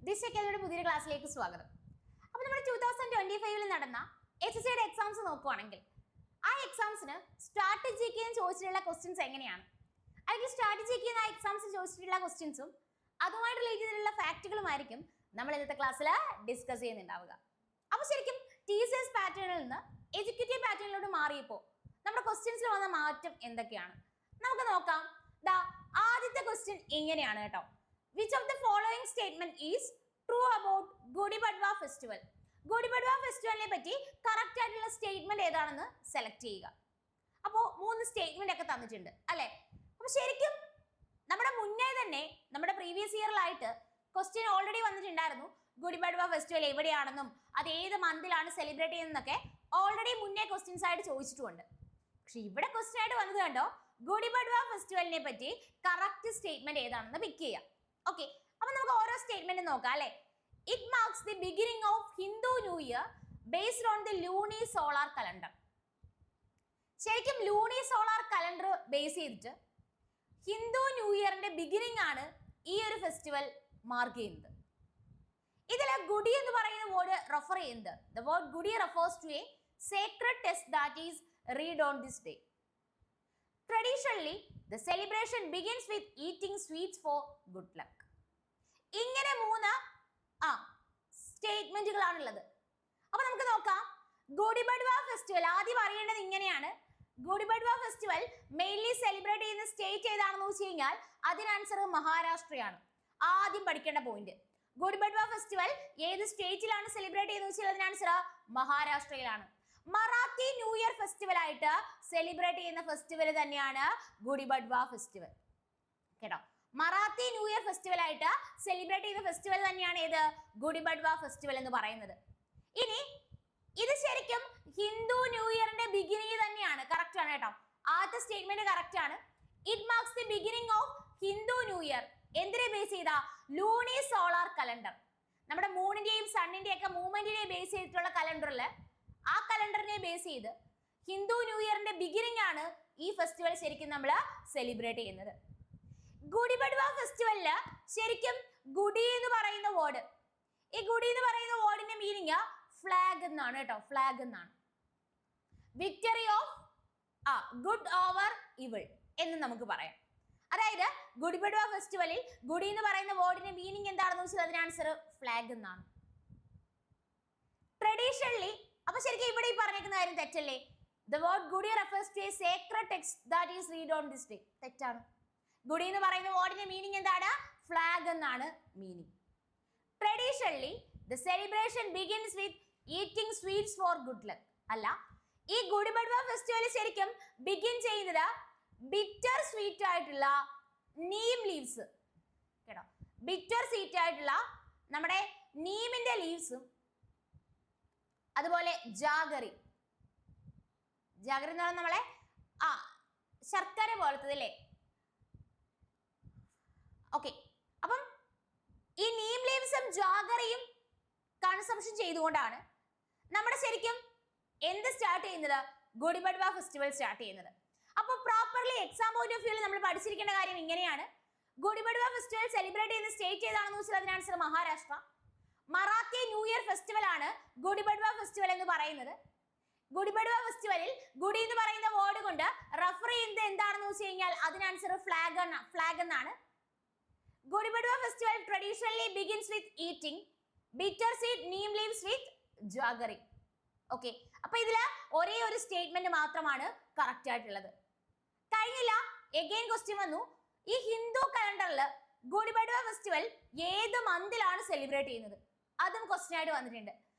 ദിശ അക്കാദമിയുടെ പുതിയൊരു ക്ലാസ്സിലേക്ക് സ്വാഗതം. അപ്പോൾ നമ്മൾ 2025 നടന്ന HSCയുടെ എക്സാംസ് നോക്കുവാണെങ്കിൽ ആ എക്സാംസിന് സ്ട്രാറ്റജിക്ക് ചോദിച്ചിട്ടുള്ള ക്വസ്റ്റ്യൻസ് എങ്ങനെയാണ്, അല്ലെങ്കിൽ സ്ട്രാറ്റജിക്ക് ആ എക്സാംസ് ചോദിച്ചിട്ടുള്ള ക്വസ്റ്റ്യൻസും അതുമായിട്ട് റിലേറ്റ് ചെയ്തിട്ടുള്ള ഫാക്റ്റുകളുമായിരിക്കും നമ്മൾ ഇന്നത്തെ ക്ലാസ്സിൽ ഡിസ്കസ് ചെയ്യുന്നുണ്ടാവുക. അപ്പോൾ ശരിക്കും TCS പാറ്റേണിൽ നിന്ന് എഡ്യൂക്കേറ്റീവ് പാറ്റേണിലോട്ട് മാറിയപ്പോൾ നമ്മുടെ ക്വസ്റ്റ്യൻസിൽ വന്ന മാറ്റം എന്തൊക്കെയാണ് നമുക്ക് നോക്കാം. ആദ്യത്തെ ക്വസ്റ്റ്യൻ ഇങ്ങനെയാണ് കേട്ടോ. Which of the following statement is true about Gudi Padwa festival? Gudi Padwa festivalനെ പറ്റി കറക്റ്റ് ആയിട്ടുള്ള സ്റ്റേറ്റ്മെന്റ് ഏതാണെന്ന് സെലക്ട് ചെയ്യുക. അപ്പോൾ 3 സ്റ്റേറ്റ്മെന്റ് ഒക്കെ തന്നിട്ടുണ്ട് അല്ലെ. അപ്പൊ ശരിക്കും നമ്മുടെ മുന്നേ തന്നെ നമ്മുടെ പ്രീവിയസ് ഇയറിലായിട്ട് ക്വസ്റ്റ്യൻ ഓൾറെഡി വന്നിട്ടുണ്ടായിരുന്നു. ഗുഡി പഡ്വ ഫെസ്റ്റിവൽ എവിടെയാണെന്നും അത് ഏത് മന്തിലാണ് സെലിബ്രേറ്റ് ചെയ്യുന്നതൊക്കെ ഓൾറെഡി മുന്നേ ക്വസ്റ്റ്യൻസ് ആയിട്ട് ചോദിച്ചിട്ടുണ്ട്. പക്ഷെ ഇവിടെ ക്വസ്റ്റ്യൻ ആയിട്ട് വന്നത് കണ്ടോ, ഗുഡി പഡ്വ ഫെസ്റ്റിവലിനെ പറ്റി കറക്റ്റ് സ്റ്റേറ്റ്മെന്റ് ഏതാണെന്ന് പിക്ക് ചെയ്യാം. ഓക്കെ, അപ്പൊ നമുക്ക് ഓരോ സ്റ്റേറ്റ്മെന്റ് നോക്കാം അല്ലെ. It marks the beginning of Hindu new year based on the Luni solar calendar. ശരിക്കും ലൂണി സോളാർ കലണ്ടർ ബേസ് ചെയ്തിട്ട് ഹിന്ദു ന്യൂ ഇയറിന്റെ ബിഗിനിങ് ആണ് ഈ ഒരു ഫെസ്റ്റിവൽ മാർക്ക് ചെയ്യുന്നത്. ഇതിലെ ഗുഡി എന്ന് പറയുന്ന വേർഡ് റെഫർ ചെയ്യുന്നത്, the word Gudi refers to a sacred test that is read on this day. Traditionally, the celebration begins with eating sweets for good luck. ഇങ്ങനെ 3 സ്റ്റേറ്റ്മെന്റുകളാണുള്ളത്. അപ്പൊ നമുക്ക് നോക്കാം. ഗുഡി പഡ്വ ഫെസ്റ്റിവൽ ആദ്യം അറിയേണ്ടത് ഇങ്ങനെയാണ്. Gudi Padwa festival mainly celebrate ചെയ്യുന്ന സ്റ്റേറ്റ് ഏതാണെന്ന് വെച്ച് കഴിഞ്ഞാൽ അതിന് ആൻസർ മഹാരാഷ്ട്രയാണ്. ആദ്യം പഠിക്കേണ്ട പോയിന്റ്, ഗുഡി പഡ്വ ഫെസ്റ്റിവൽ ഏത് സ്റ്റേറ്റിലാണ് സെലിബ്രേറ്റ് ചെയ്യുന്നത് വെച്ചാൽ അതിന് ആൻസർ മഹാരാഷ്ട്രയിലാണ്. മറാത്തി ന്യൂ ഇയർ ഫെസ്റ്റിവൽ ആയിട്ട് സെലിബ്രേറ്റ് ചെയ്യുന്ന ഫെസ്റ്റിവൽ തന്നെയാണ് ഗുഡി പഡ്വ ഫെസ്റ്റിവൽ കേട്ടോ. മറാത്തി ന്യൂ ഇയർ ഫെസ്റ്റിവൽ ആയിട്ട് സെലിബ്രേറ്റ് ചെയ്യുന്ന ഫെസ്റ്റിവൽ തന്നെയാണ് ഏത് ഗുഡി പഡ്വ ഫെസ്റ്റിവൽ എന്ന് പറയുന്നത്. ഇനി ഇത് ശരിക്കും ഹിന്ദു ന്യൂ ഇയറിന്റെ ബിഗിനിങ് തന്നെയാണ്, കറക്റ്റ് ആണ് കേട്ടോ. ആദ്യത്തെ സ്റ്റേറ്റ്മെന്റ് കറക്റ്റ് ആണ്. It marks the beginning of Hindu new year എന്തിനെ ബേസ് ചെയ്ത ലൂണി സോളാർ കലണ്ടർ, നമ്മുടെ മൂണിന്റെയും സണ്ണിന്റെയും ഒക്കെ മൂവ്മെന്റിനെ ബേസ് ചെയ്തിട്ടുള്ള കലണ്ടറിൽ ആ കലണ്ടറിനെ ബേസ് ചെയ്ത് ഹിന്ദു ന്യൂ ഇയറിന്റെ ബിഗിനിങ് ആണ് ഈ ഫെസ്റ്റിവൽ ശരിക്കും നമ്മൾ സെലിബ്രേറ്റ് ചെയ്യുന്നത്. ഗുഡി പഡ്വ ഫെസ്റ്റിവലില് ശരിക്കും ഗുഡി എന്ന് പറയുന്ന വേർഡ്, ഈ ഗുഡി എന്ന് പറയുന്ന വേർഡിന്റെ മീനിങ് ഫ്ലാഗ് എന്നാണ് കേട്ടോ. ഫ്ലാഗ് എന്നാണ്. Victory of good over evil എന്ന് നമുക്ക് പറയാം. അതായത് ഗുഡി പഡ്വ ഫെസ്റ്റിവലിൽ ഗുഡി എന്ന് പറയുന്ന വേർഡിന്റെ മീനിങ് എന്താണെന്ന് വെച്ചാൽ അതിന് ആൻസർ ഫ്ലാഗ് എന്നാണ്. ട്രഡീഷണലി, അപ്പൊ ശരിക്കും ഇവിടെ ഈ പറഞ്ഞേക്കുന്ന കാര്യം തെറ്റല്ലേ? The word Gudi refers to a sacred text that is read on this day. തെറ്റാണ്. ഗുഡി എന്ന് പറയുന്ന വേർഡിന്റെ മീനിങ് എന്താണ്? ഫ്ലാഗ് എന്നാണ് meaning. Traditionally the celebration begins with eating sweets for good luck. അല്ല, ഈ ഗുഡി പഡ്വ ഫെസ്റ്റിവൽ ശരിക്കും ബിഗിൻ ചെയ്യുന്നത് ബിറ്റർ സ്വീറ്റ് ആയിട്ടുള്ള നീം ലീവ്സ് കേട്ടോ. ബിറ്റർ സ്വീറ്റ് ആയിട്ടുള്ള നമ്മുടെ നീമിന്റെ ലീവ്സും അതുപോലെ ജാഗറി എന്ന് പറഞ്ഞാൽ നമ്മളെ ശർക്കര പോലത്തത് അല്ലേ. ഓക്കെ, അപ്പം ഈ നീം ലീവ്സും ജാഗറിയും കൺസംഷൻ ചെയ്തുകൊണ്ടാണ് നമ്മുടെ ശരിക്കും എന്ത് സ്റ്റാർട്ട് ചെയ്യുന്നത്? ഗുഡി പഡ്വ ഫെസ്റ്റിവൽ സ്റ്റാർട്ട് ചെയ്യുന്നത്. അപ്പോൾ പ്രോപ്പർലി എക്സാം പോയിന്റ് ഓഫ് വ്യൂവിൽ നമ്മൾ പഠിച്ചിരിക്കേണ്ട കാര്യം ഇങ്ങനെയാണ്. ഗുഡി പഡ്വ ഫെസ്റ്റിവൽ സെലിബ്രേറ്റ് ചെയ്യുന്ന സ്റ്റേറ്റ് ഏതാണെന്ന് വെച്ചാൽ അതിന് answer Maharashtra. Marathi new year festival ആണ് ഗുഡി പഡ്വ ഫെസ്റ്റിവൽ എന്ന് പറയുന്നത്. ഗുഡി പഡ്വ ഫെസ്റ്റിവലിൽ ഗുഡി എന്ന് പറയുന്ന വേർഡ് കൊണ്ട് റെഫർ ചെയ്യുന്നത് എന്താണെന്ന് വെച്ച് കഴിഞ്ഞാൽ അതിന് ആൻസർ ഫ്ലാഗ് എന്നാണ്. Gudi Padwa festival traditionally begins with eating bitter sweet neem leaves with jaggery. Okay, അപ്പൊ ഇതില് ഒരേ ഒരു സ്റ്റേറ്റ്മെന്റ് മാത്രമാണ് കറക്റ്റ് ആയിട്ടുള്ളത്. കഴിഞ്ഞില്ല, എഗെയിൻ ക്വസ്റ്റ്യൻ വന്നു. ഈ ഹിന്ദു കലണ്ടറിൽ ഗുഡി പഡ്വ ഫെസ്റ്റിവൽ ഏത് മന്തിലാണ് സെലിബ്രേറ്റ് ചെയ്യുന്നത്? അതും ക്വസ്റ്റ്യൻ ആയിട്ട് വന്നിട്ടുണ്ട്.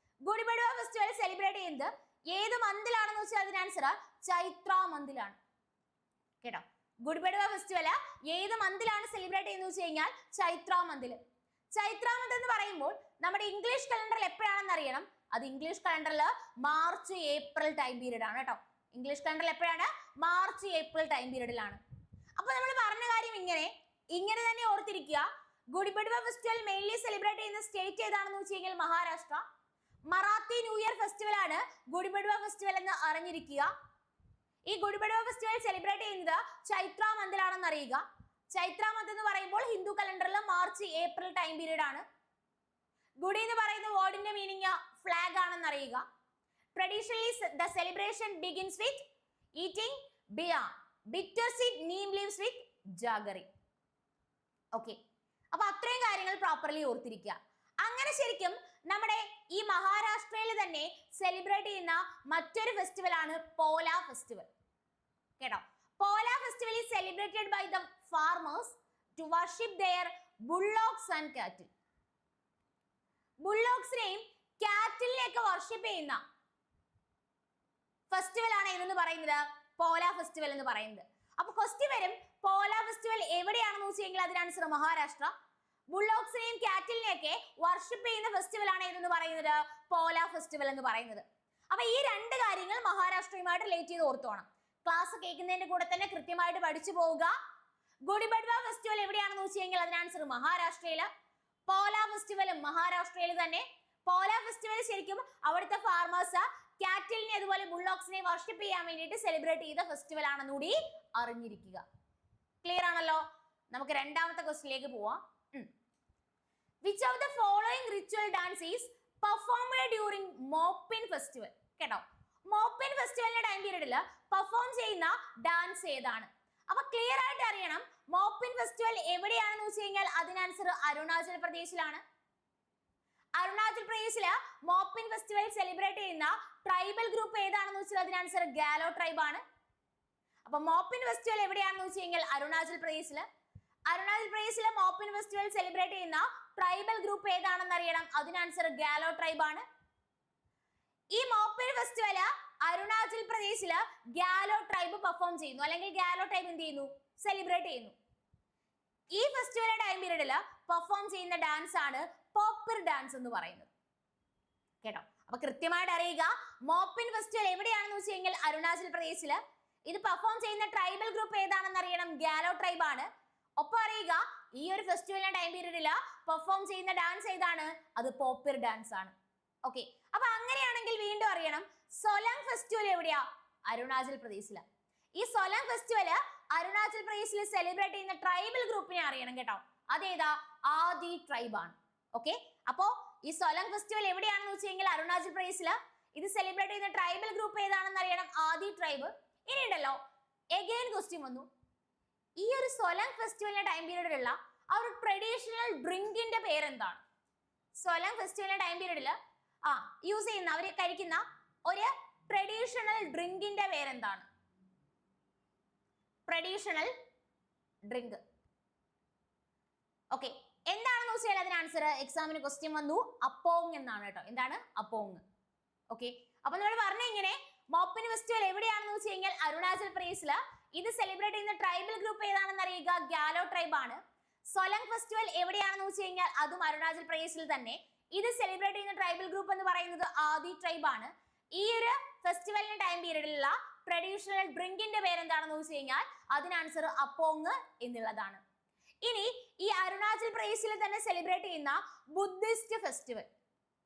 ഗുഡി പഡ്വ ഫെസ്റ്റിവൽ സെലിബ്രേറ്റ് ചെയ്യുന്നത് ഏത് മന്തിലാണെന്ന് വെച്ചാൽ അതിന് ആൻസർ ചൈത്ര മന്തിലാണ് കേട്ടോ. ഗുഡി പഡ്വ ഫെസ്റ്റിവൽ ഏത് മന്തിലാണ് സെലിബ്രേറ്റ് ചെയ്യുന്നത് വെച്ച് കഴിഞ്ഞാൽ ചൈത്ര മന്തില്. ചൈത്ര മന്ത് എന്ന് പറയുമ്പോൾ നമ്മുടെ ഇംഗ്ലീഷ് കലണ്ടറിൽ എപ്പോഴാണെന്ന് അറിയണം. അത് ഇംഗ്ലീഷ് കലണ്ടറിൽ മാർച്ച് ഏപ്രിൽ ടൈം പീരീഡ് ആണ് കേട്ടോ. ഇംഗ്ലീഷ് കലണ്ടറിൽ എപ്പോഴാണ്? മാർച്ച് ഏപ്രിൽ ടൈം പീരീഡിലാണ്. അപ്പൊ നമ്മൾ പറഞ്ഞ കാര്യം ഇങ്ങനെ തന്നെ ഓർത്തിരിക്കുക. Gudi Padwa festival mainly celebrate ചെയ്യുന്ന സ്റ്റേറ്റ് ഏതാണെന്ന് വെച്ച് കഴിഞ്ഞാൽ Maharashtra. Marathi new year festival ആണ് ഗുഡി പഡ്വ ഫെസ്റ്റിവൽ എന്ന് അറിഞ്ഞിരിക്കുക. ഈ ഗുഡി പഡ്വ ഫെസ്റ്റിവൽ സെലിബ്രേറ്റ് ചെയ്യുന്നത് ചൈത്ര മന്തിലാണെന്ന് അറിയുക. ചൈത്ര മന്ത് എന്ന് പറയുമ്പോൾ ഹിന്ദു കലണ്ടറിൽ മാർച്ച് ഏപ്രിൽ ടൈം പീരീഡ് ആണ്. ഗുഡി എന്ന് പറയുന്ന വേർഡിന്റെ മീനിങ് ഫ്ലാഗ് ആണെന്ന് അറിയുക. Traditionally the celebration begins with eating beer, bitter sweet neem leaves with jaggery. Okay, അപ്പൊ അത്രയും കാര്യങ്ങൾ പ്രോപ്പർലി ഓർത്തിരിക്കുക. അങ്ങനെ ശരിക്കും നമ്മുടെ ഈ മഹാരാഷ്ട്രയിൽ തന്നെ സെലിബ്രേറ്റ് ചെയ്യുന്ന മറ്റൊരു ഫെസ്റ്റിവൽ ആണ് പോല ഫെസ്റ്റിവൽ. കേട്ടോ, Pola festival is celebrated by the farmers to worship their bullocks and cattle. ബുള്ളോക്സിനെയും കാറ്റിലിനെയൊക്കെ വർഷിപ്പ് ചെയ്യുന്ന ഫെസ്റ്റിവൽ ആണ് ഏതെന്ന് പറയുന്നത്? പോല ഫെസ്റ്റിവൽ എന്ന് പറയുന്നത്. അപ്പൊ ക്വസ്റ്റ്യൻ വരും, പോല ഫെസ്റ്റിവൽ എവിടെയാണെന്ന് ചോദിച്ചെങ്കിൽ അതിന് ആൻസർ മഹാരാഷ്ട്ര. ബുള്ളോക്സിനെയും കാറ്റിലിനെയൊക്കെ വർഷിപ്പ് ചെയ്യുന്ന ഫെസ്റ്റിവൽ ആണ് ഏതെന്ന് പറയുന്നത്? പോല ഫെസ്റ്റിവൽ എന്ന് പറയുന്നത്. അപ്പൊ ഈ രണ്ട് കാര്യങ്ങൾ മഹാരാഷ്ട്രയുമായിട്ട് റിലേറ്റ് ചെയ്ത് ഓർത്തോണം. ക്ലാസ് കേൾക്കുന്നതിന്റെ കൂടെ തന്നെ കൃത്യമായിട്ട് പഠിച്ചു പോവുക. ഗുഡി ബഡ്വ ഫെസ്റ്റിവൽ എവിടെയാണെന്ന് ചോദിച്ചെങ്കിൽ അതിന് ആൻസർ മഹാരാഷ്ട്രയില്. പോല ഫെസ്റ്റിവലും മഹാരാഷ്ട്രയിൽ തന്നെ. പോല ഫെസ്റ്റിവൽ ശരിക്കും അവിടുത്തെ ഫാർമേഴ്സ് കാറ്റിലിനെ അതുപോലെ ബുള്ളോക്സിനെ വർഷിപ്പ് ചെയ്യാൻ വേണ്ടിയിട്ട് സെലിബ്രേറ്റ് ചെയ്ത ഫെസ്റ്റിവൽ ആണെന്നുകൂടി അറിഞ്ഞിരിക്കുക. ക്ലിയർ ആണല്ലോ? നമുക്ക് രണ്ടാമത്തെ ക്വസ്റ്റ്യനിലേക്ക് പോവാം. Which of the following ritual dance is performed during Mopin festival? കേട്ടോ, മോപ്പിൻ ഫെസ്റ്റിവലിന്റെ ടൈം പീരീഡിൽ പെർഫോം ചെയ്യുന്ന ഡാൻസ് ഏതാണ്? അപ്പൊ ക്ലിയർ ആയിട്ട് അറിയണം, മോപ്പിൻ ഫെസ്റ്റിവൽ എവിടെയാണെന്ന് വെച്ച് കഴിഞ്ഞാൽ അതിന് ആൻസർ അരുണാചൽ പ്രദേശിലാണ്. അരുണാചൽ പ്രദേശില് മോപ്പിൻ ഫെസ്റ്റിവൽ സെലിബ്രേറ്റ് ചെയ്യുന്ന ട്രൈബൽ ഗ്രൂപ്പ് ഏതാണെന്ന് വെച്ചാൽ അതിന് ആൻസർ ഗാലോ ട്രൈബ് ആണ്. അപ്പൊ മോപ്പിൻ ഫെസ്റ്റിവൽ എവിടെയാണെന്ന് വെച്ച് കഴിഞ്ഞാൽ അരുണാചൽ പ്രദേശില്. അരുണാചൽ പ്രദേശിലെ മോപ്പിൻ ഫെസ്റ്റിവൽ സെലിബ്രേറ്റ് ചെയ്യുന്ന ട്രൈബൽ ഗ്രൂപ്പ് ഏതാണെന്ന് അറിയണം, അതിന് ആൻസർ ഗാലോ ട്രൈബ് ആണ്. ഈ മോപ്പിൻ ഫെസ്റ്റിവൽ അരുണാചൽ പ്രദേശില് ഗാലോ ട്രൈബ് പെർഫോം ചെയ്യുന്നു, അല്ലെങ്കിൽ ഗാലോ ട്രൈബ് എന്ത് ചെയ്യുന്നു? സെലിബ്രേറ്റ് ചെയ്യുന്നു. ഈ ഫെസ്റ്റിവലിന്റെ ടൈം പീരീഡില് പെർഫോം ചെയ്യുന്ന ഡാൻസ് ആണ് പോപ്പിർ ഡാൻസ് എന്ന് പറയുന്നത്. കേട്ടോ, അപ്പൊ കൃത്യമായിട്ട് അറിയുക, മോപ്പിൻ ഫെസ്റ്റിവൽ എവിടെയാണെന്ന് വെച്ച് കഴിഞ്ഞാൽ അരുണാചൽ പ്രദേശില്. ഇത് പെർഫോം ചെയ്യുന്ന ട്രൈബൽ ഗ്രൂപ്പ് ഏതാണെന്ന് അറിയണം, ഗാലോ ട്രൈബ് ആണ്. ഒപ്പം അറിയുക, ഈ ഒരു ഫെസ്റ്റിവലിന്റെ ടൈം പീരീഡിൽ പെർഫോം ചെയ്യുന്ന ഡാൻസ് ഏതാണ്? അത് പോപ്പിർ ഡാൻസ് ആണ്. ഓക്കെ, അപ്പൊ അങ്ങനെയാണെങ്കിൽ വീണ്ടും അറിയണം, സോലാങ് ഫെസ്റ്റിവൽ എവിടെയാ? അരുണാചൽ പ്രദേശില്. ഈ സോലാങ് ഫെസ്റ്റിവൽ അരുണാചൽ പ്രദേശിൽ സെലിബ്രേറ്റ് ചെയ്യുന്ന ട്രൈബൽ ഗ്രൂപ്പിനെ അറിയണം. കേട്ടോ, അതേതാ? ആദി ട്രൈബ് ആണ്. ഓക്കെ, അപ്പോ ഈ സോലാങ് ഫെസ്റ്റിവൽ എവിടെയാണെന്ന് വെച്ച് കഴിഞ്ഞാൽ അരുണാചൽ പ്രദേശില്. ഇത് സെലിബ്രേറ്റ് ചെയ്യുന്ന ട്രൈബൽ ഗ്രൂപ്പ് ഏതാണെന്ന് അറിയണം, ആദി ട്രൈബ്. ഇനി ഉണ്ടല്ലോ, എഗെയിൻ ക്വസ്റ്റ്യൻ വന്നു, ഈ ഒരു സോലാങ് ഫെസ്റ്റിവലിന്റെ ടൈം പീരീഡിലുള്ള ആ ഒരു ട്രഡീഷണൽ ഡ്രിങ്കിന്റെ പേരെന്താണ്? സോലാങ് ഫെസ്റ്റിവലിന്റെ ടൈം പീരീഡിൽ യൂസ് ചെയ്യുന്ന, അവര് കഴിക്കുന്ന ഒരു ട്രഡീഷണൽ ഡ്രിങ്കിന്റെ പേരെന്താണ്? Traditional drink. ഓക്കെ, എന്താണെന്ന് വെച്ചാൽ അതിന് ആൻസർ എക്സാമിന് ക്വസ്റ്റ്യൻ വന്നു, അപ്പോങ് എന്നാണ്. കേട്ടോ, എന്താണ്? അപ്പോങ്. ഓക്കെ, അപ്പൊ നമ്മൾ പറഞ്ഞ ഇങ്ങനെ, മോപ്പിൻ ഫെസ്റ്റിവൽ എവിടെയാണെന്ന് വെച്ച് കഴിഞ്ഞാൽ അരുണാചൽ പ്രദേശില്. ഇത് സെലിബ്രേറ്റ് ചെയ്യുന്ന ട്രൈബൽ ഗ്രൂപ്പ് ഏതാണെന്ന് അറിയുക, ഗാലോ ട്രൈബ് ആണ്. സോലങ് ഫെസ്റ്റിവൽ എവിടെയാണെന്ന് വെച്ച് കഴിഞ്ഞാൽ അതും അരുണാചൽ പ്രദേശിൽ തന്നെ. ഇത് സെലിബ്രേറ്റ് ചെയ്യുന്ന ട്രൈബൽ ഗ്രൂപ്പ് എന്ന് പറയുന്നത് ആദി ട്രൈബ് ആണ്. ഈ ഒരു ഫെസ്റ്റിവലിന്റെ ടൈം പീരീഡിലുള്ള ട്രഡീഷണൽ ഡ്രിങ്കിന്റെ പേരെന്താണെന്ന് വെച്ച് കഴിഞ്ഞാൽ അതിന് ആൻസർ അപ്പോങ് എന്നുള്ളതാണ്. ഇനി ഈ അരുണാചൽ പ്രദേശിൽ തന്നെ സെലിബ്രേറ്റ് ചെയ്യുന്ന ബുദ്ധിസ്റ്റ് ഫെസ്റ്റിവൽ.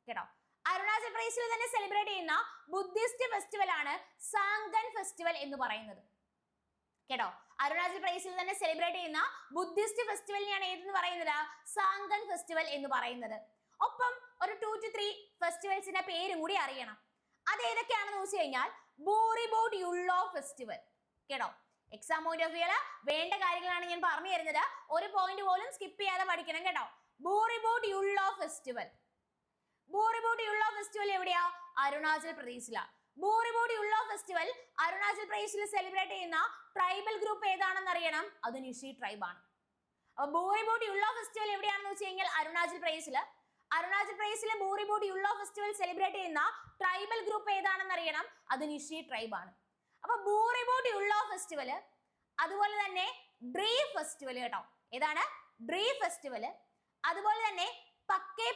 കേട്ടോ, അരുണാചൽ പ്രദേശിൽ തന്നെ സെലിബ്രേറ്റ് ചെയ്യുന്ന ബുദ്ധിസ്റ്റ് ഫെസ്റ്റിവൽ ആണ് സാങ്കൻ ഫെസ്റ്റിവൽ എന്ന് പറയുന്നത്. കേട്ടോ, അരുണാചൽ പ്രദേശിൽ തന്നെ സെലിബ്രേറ്റ് ചെയ്യുന്ന ബുദ്ധിസ്റ്റ് ഫെസ്റ്റിവലിനെയാണ് ഏതെന്ന് പറയുന്നത്? സാങ്കൻ ഫെസ്റ്റിവൽ എന്ന് പറയുന്നത്. ഒപ്പം ഒരു 2 to 3 ഫെസ്റ്റിവൽസിന്റെ പേരും കൂടി അറിയണം. അത് ഏതൊക്കെയാണെന്ന് ചോദിച്ചു കഴിഞ്ഞാൽ ബോറിബോട്ട് യുള്ളോ ഫെസ്റ്റിവൽ. കേട്ടോ, എക്സാം പോയിന്റ് ഓഫ് വ്യൂല് വേണ്ട കാര്യങ്ങളാണ് ഞാൻ പറഞ്ഞു തരുന്നത്. ഒരു പോയിന്റ് പോലും സ്കിപ്പ് ചെയ്യാതെ പഠിക്കണം. കേട്ടോ, ബോറിബോട്ട് യുള്ളോ ഫെസ്റ്റിവൽ. ബോറിബോട്ട് യുള്ളോ ഫെസ്റ്റിവൽ എവിടെയാ? അരുണാചൽ പ്രദേശിലാ. ബോറിബോട്ട് യുള്ളോ ഫെസ്റ്റിവൽ അരുണാചൽ പ്രദേശിൽ സെലിബ്രേറ്റ് ചെയ്യുന്ന ട്രൈബൽ ഗ്രൂപ്പ് ഏതാണെന്ന് അറിയണം, അത് നിഷി ട്രൈബ് ആണ്. അപ്പൊ ബോറിബോട്ട് യുള്ളോ ഫെസ്റ്റിവൽ എവിടെയാണെന്ന് വെച്ച് കഴിഞ്ഞാൽ അരുണാചൽ പ്രദേശില്. അരുണാചൽ പ്രദേശിലെ ബോറിബോട്ട് യുള്ളോ ഫെസ്റ്റിവൽ സെലിബ്രേറ്റ് ചെയ്യുന്ന ട്രൈബൽ ഗ്രൂപ്പ് ഏതാണെന്ന് അറിയണം, അത് നിഷി ട്രൈബ് ആണ്. അപ്പൊ ബോറിബോട്ട് യുള്ളോ ഫെസ്റ്റിവൽ, അതുപോലെ തന്നെ ഡ്രീ ഫെസ്റ്റിവൽ. കേട്ടോ, ഏതാണ്? ഡ്രീ ഫെസ്റ്റിവൽ. അതുപോലെ തന്നെ പക്കേ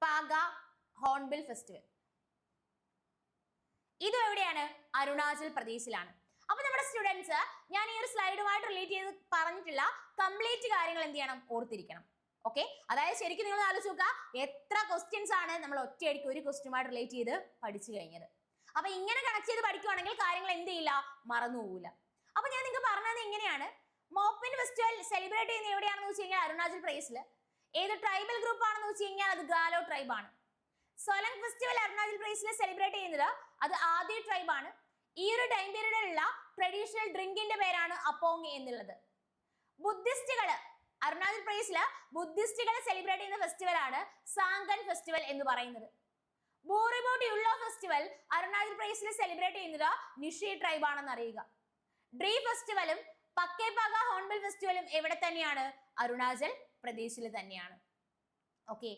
പാഗ ഹോൺബിൽ ഫെസ്റ്റിവൽ. ഇതും എവിടെയാണ്? അരുണാചൽ പ്രദേശിലാണ്. അപ്പൊ നമ്മുടെ സ്റ്റുഡൻസ്, ഞാൻ ഈ ഒരു സ്ലൈഡുമായിട്ട് റിലേറ്റ് ചെയ്ത് പറഞ്ഞിട്ടുള്ള കംപ്ലീറ്റ് കാര്യങ്ങൾ എന്ത് ചെയ്യണം? ഓർത്തിരിക്കണം. ഓക്കെ, അതായത് ശരിക്കും നിങ്ങൾ ആലോചിച്ച് നോക്കുക, എത്ര ക്വസ്റ്റ്യൻസ് ആണ് നമ്മൾ ഒറ്റയടിക്ക് ഒരു ക്വസ്റ്റ്യനുമായിട്ട് റിലേറ്റ് ചെയ്ത് പഠിച്ചു കഴിഞ്ഞത്. അപ്പൊ ഇങ്ങനെ കണക്ട് ചെയ്ത് പഠിക്കുവാണെങ്കിൽ കാര്യങ്ങൾ എന്ത് ചെയ്യില്ല? മറന്നു പോകില്ല. അപ്പൊ ഞാൻ നിങ്ങൾക്ക് പറഞ്ഞത് ഇങ്ങനെയാണ്, മോപ്പിൻ ഫെസ്റ്റിവൽ സെലിബ്രേറ്റ് ചെയ്യുന്നത് എവിടെയാണെന്ന് വെച്ച് കഴിഞ്ഞാൽ അരുണാചൽ പ്രദേശിൽ. ഏത് ട്രൈബൽ ഗ്രൂപ്പ് ആണെന്ന് വെച്ച് കഴിഞ്ഞാൽ അത് ഗാലോ ട്രൈബ് ആണ്. സൊലങ് ഫെസ്റ്റിവൽ അരുണാചൽ പ്രദേശിൽ സെലിബ്രേറ്റ് ചെയ്യുന്നത് അത് ആദി ട്രൈബ് ആണ്. ഈ ഒരു ടൈം പീരീഡിലുള്ള ട്രഡീഷണൽ ഡ്രിങ്കിന്റെ പേരാണ് അപ്പോങ് എന്നുള്ളത്. ബുദ്ധിസ്റ്റുകള് അരുണാചൽ പ്രദേശില് ബുദ്ധിസ്റ്റുകൾ സെലിബ്രേറ്റ് ചെയ്യുന്ന ഫെസ്റ്റിവൽ ആണ് സാങ്കൻ ഫെസ്റ്റിവൽ എന്ന് പറയുന്നത്. ബോറിബോട്ട് യുള്ളോ ഫെസ്റ്റിവൽ അരുണാചൽ പ്രദേശിൽ സെലിബ്രേറ്റ് ചെയ്യുന്നത് നിഷി ട്രൈബ് ആണെന്ന് അറിയുക. ഡ്രീ ഫെസ്റ്റിവലും പക്കേപാക ഹോൺബിൽ ഫെസ്റ്റിവലും എവിടെ തന്നെയാണ്? അരുണാചൽ പ്രദേശിൽ തന്നെയാണ്. ഓക്കെ,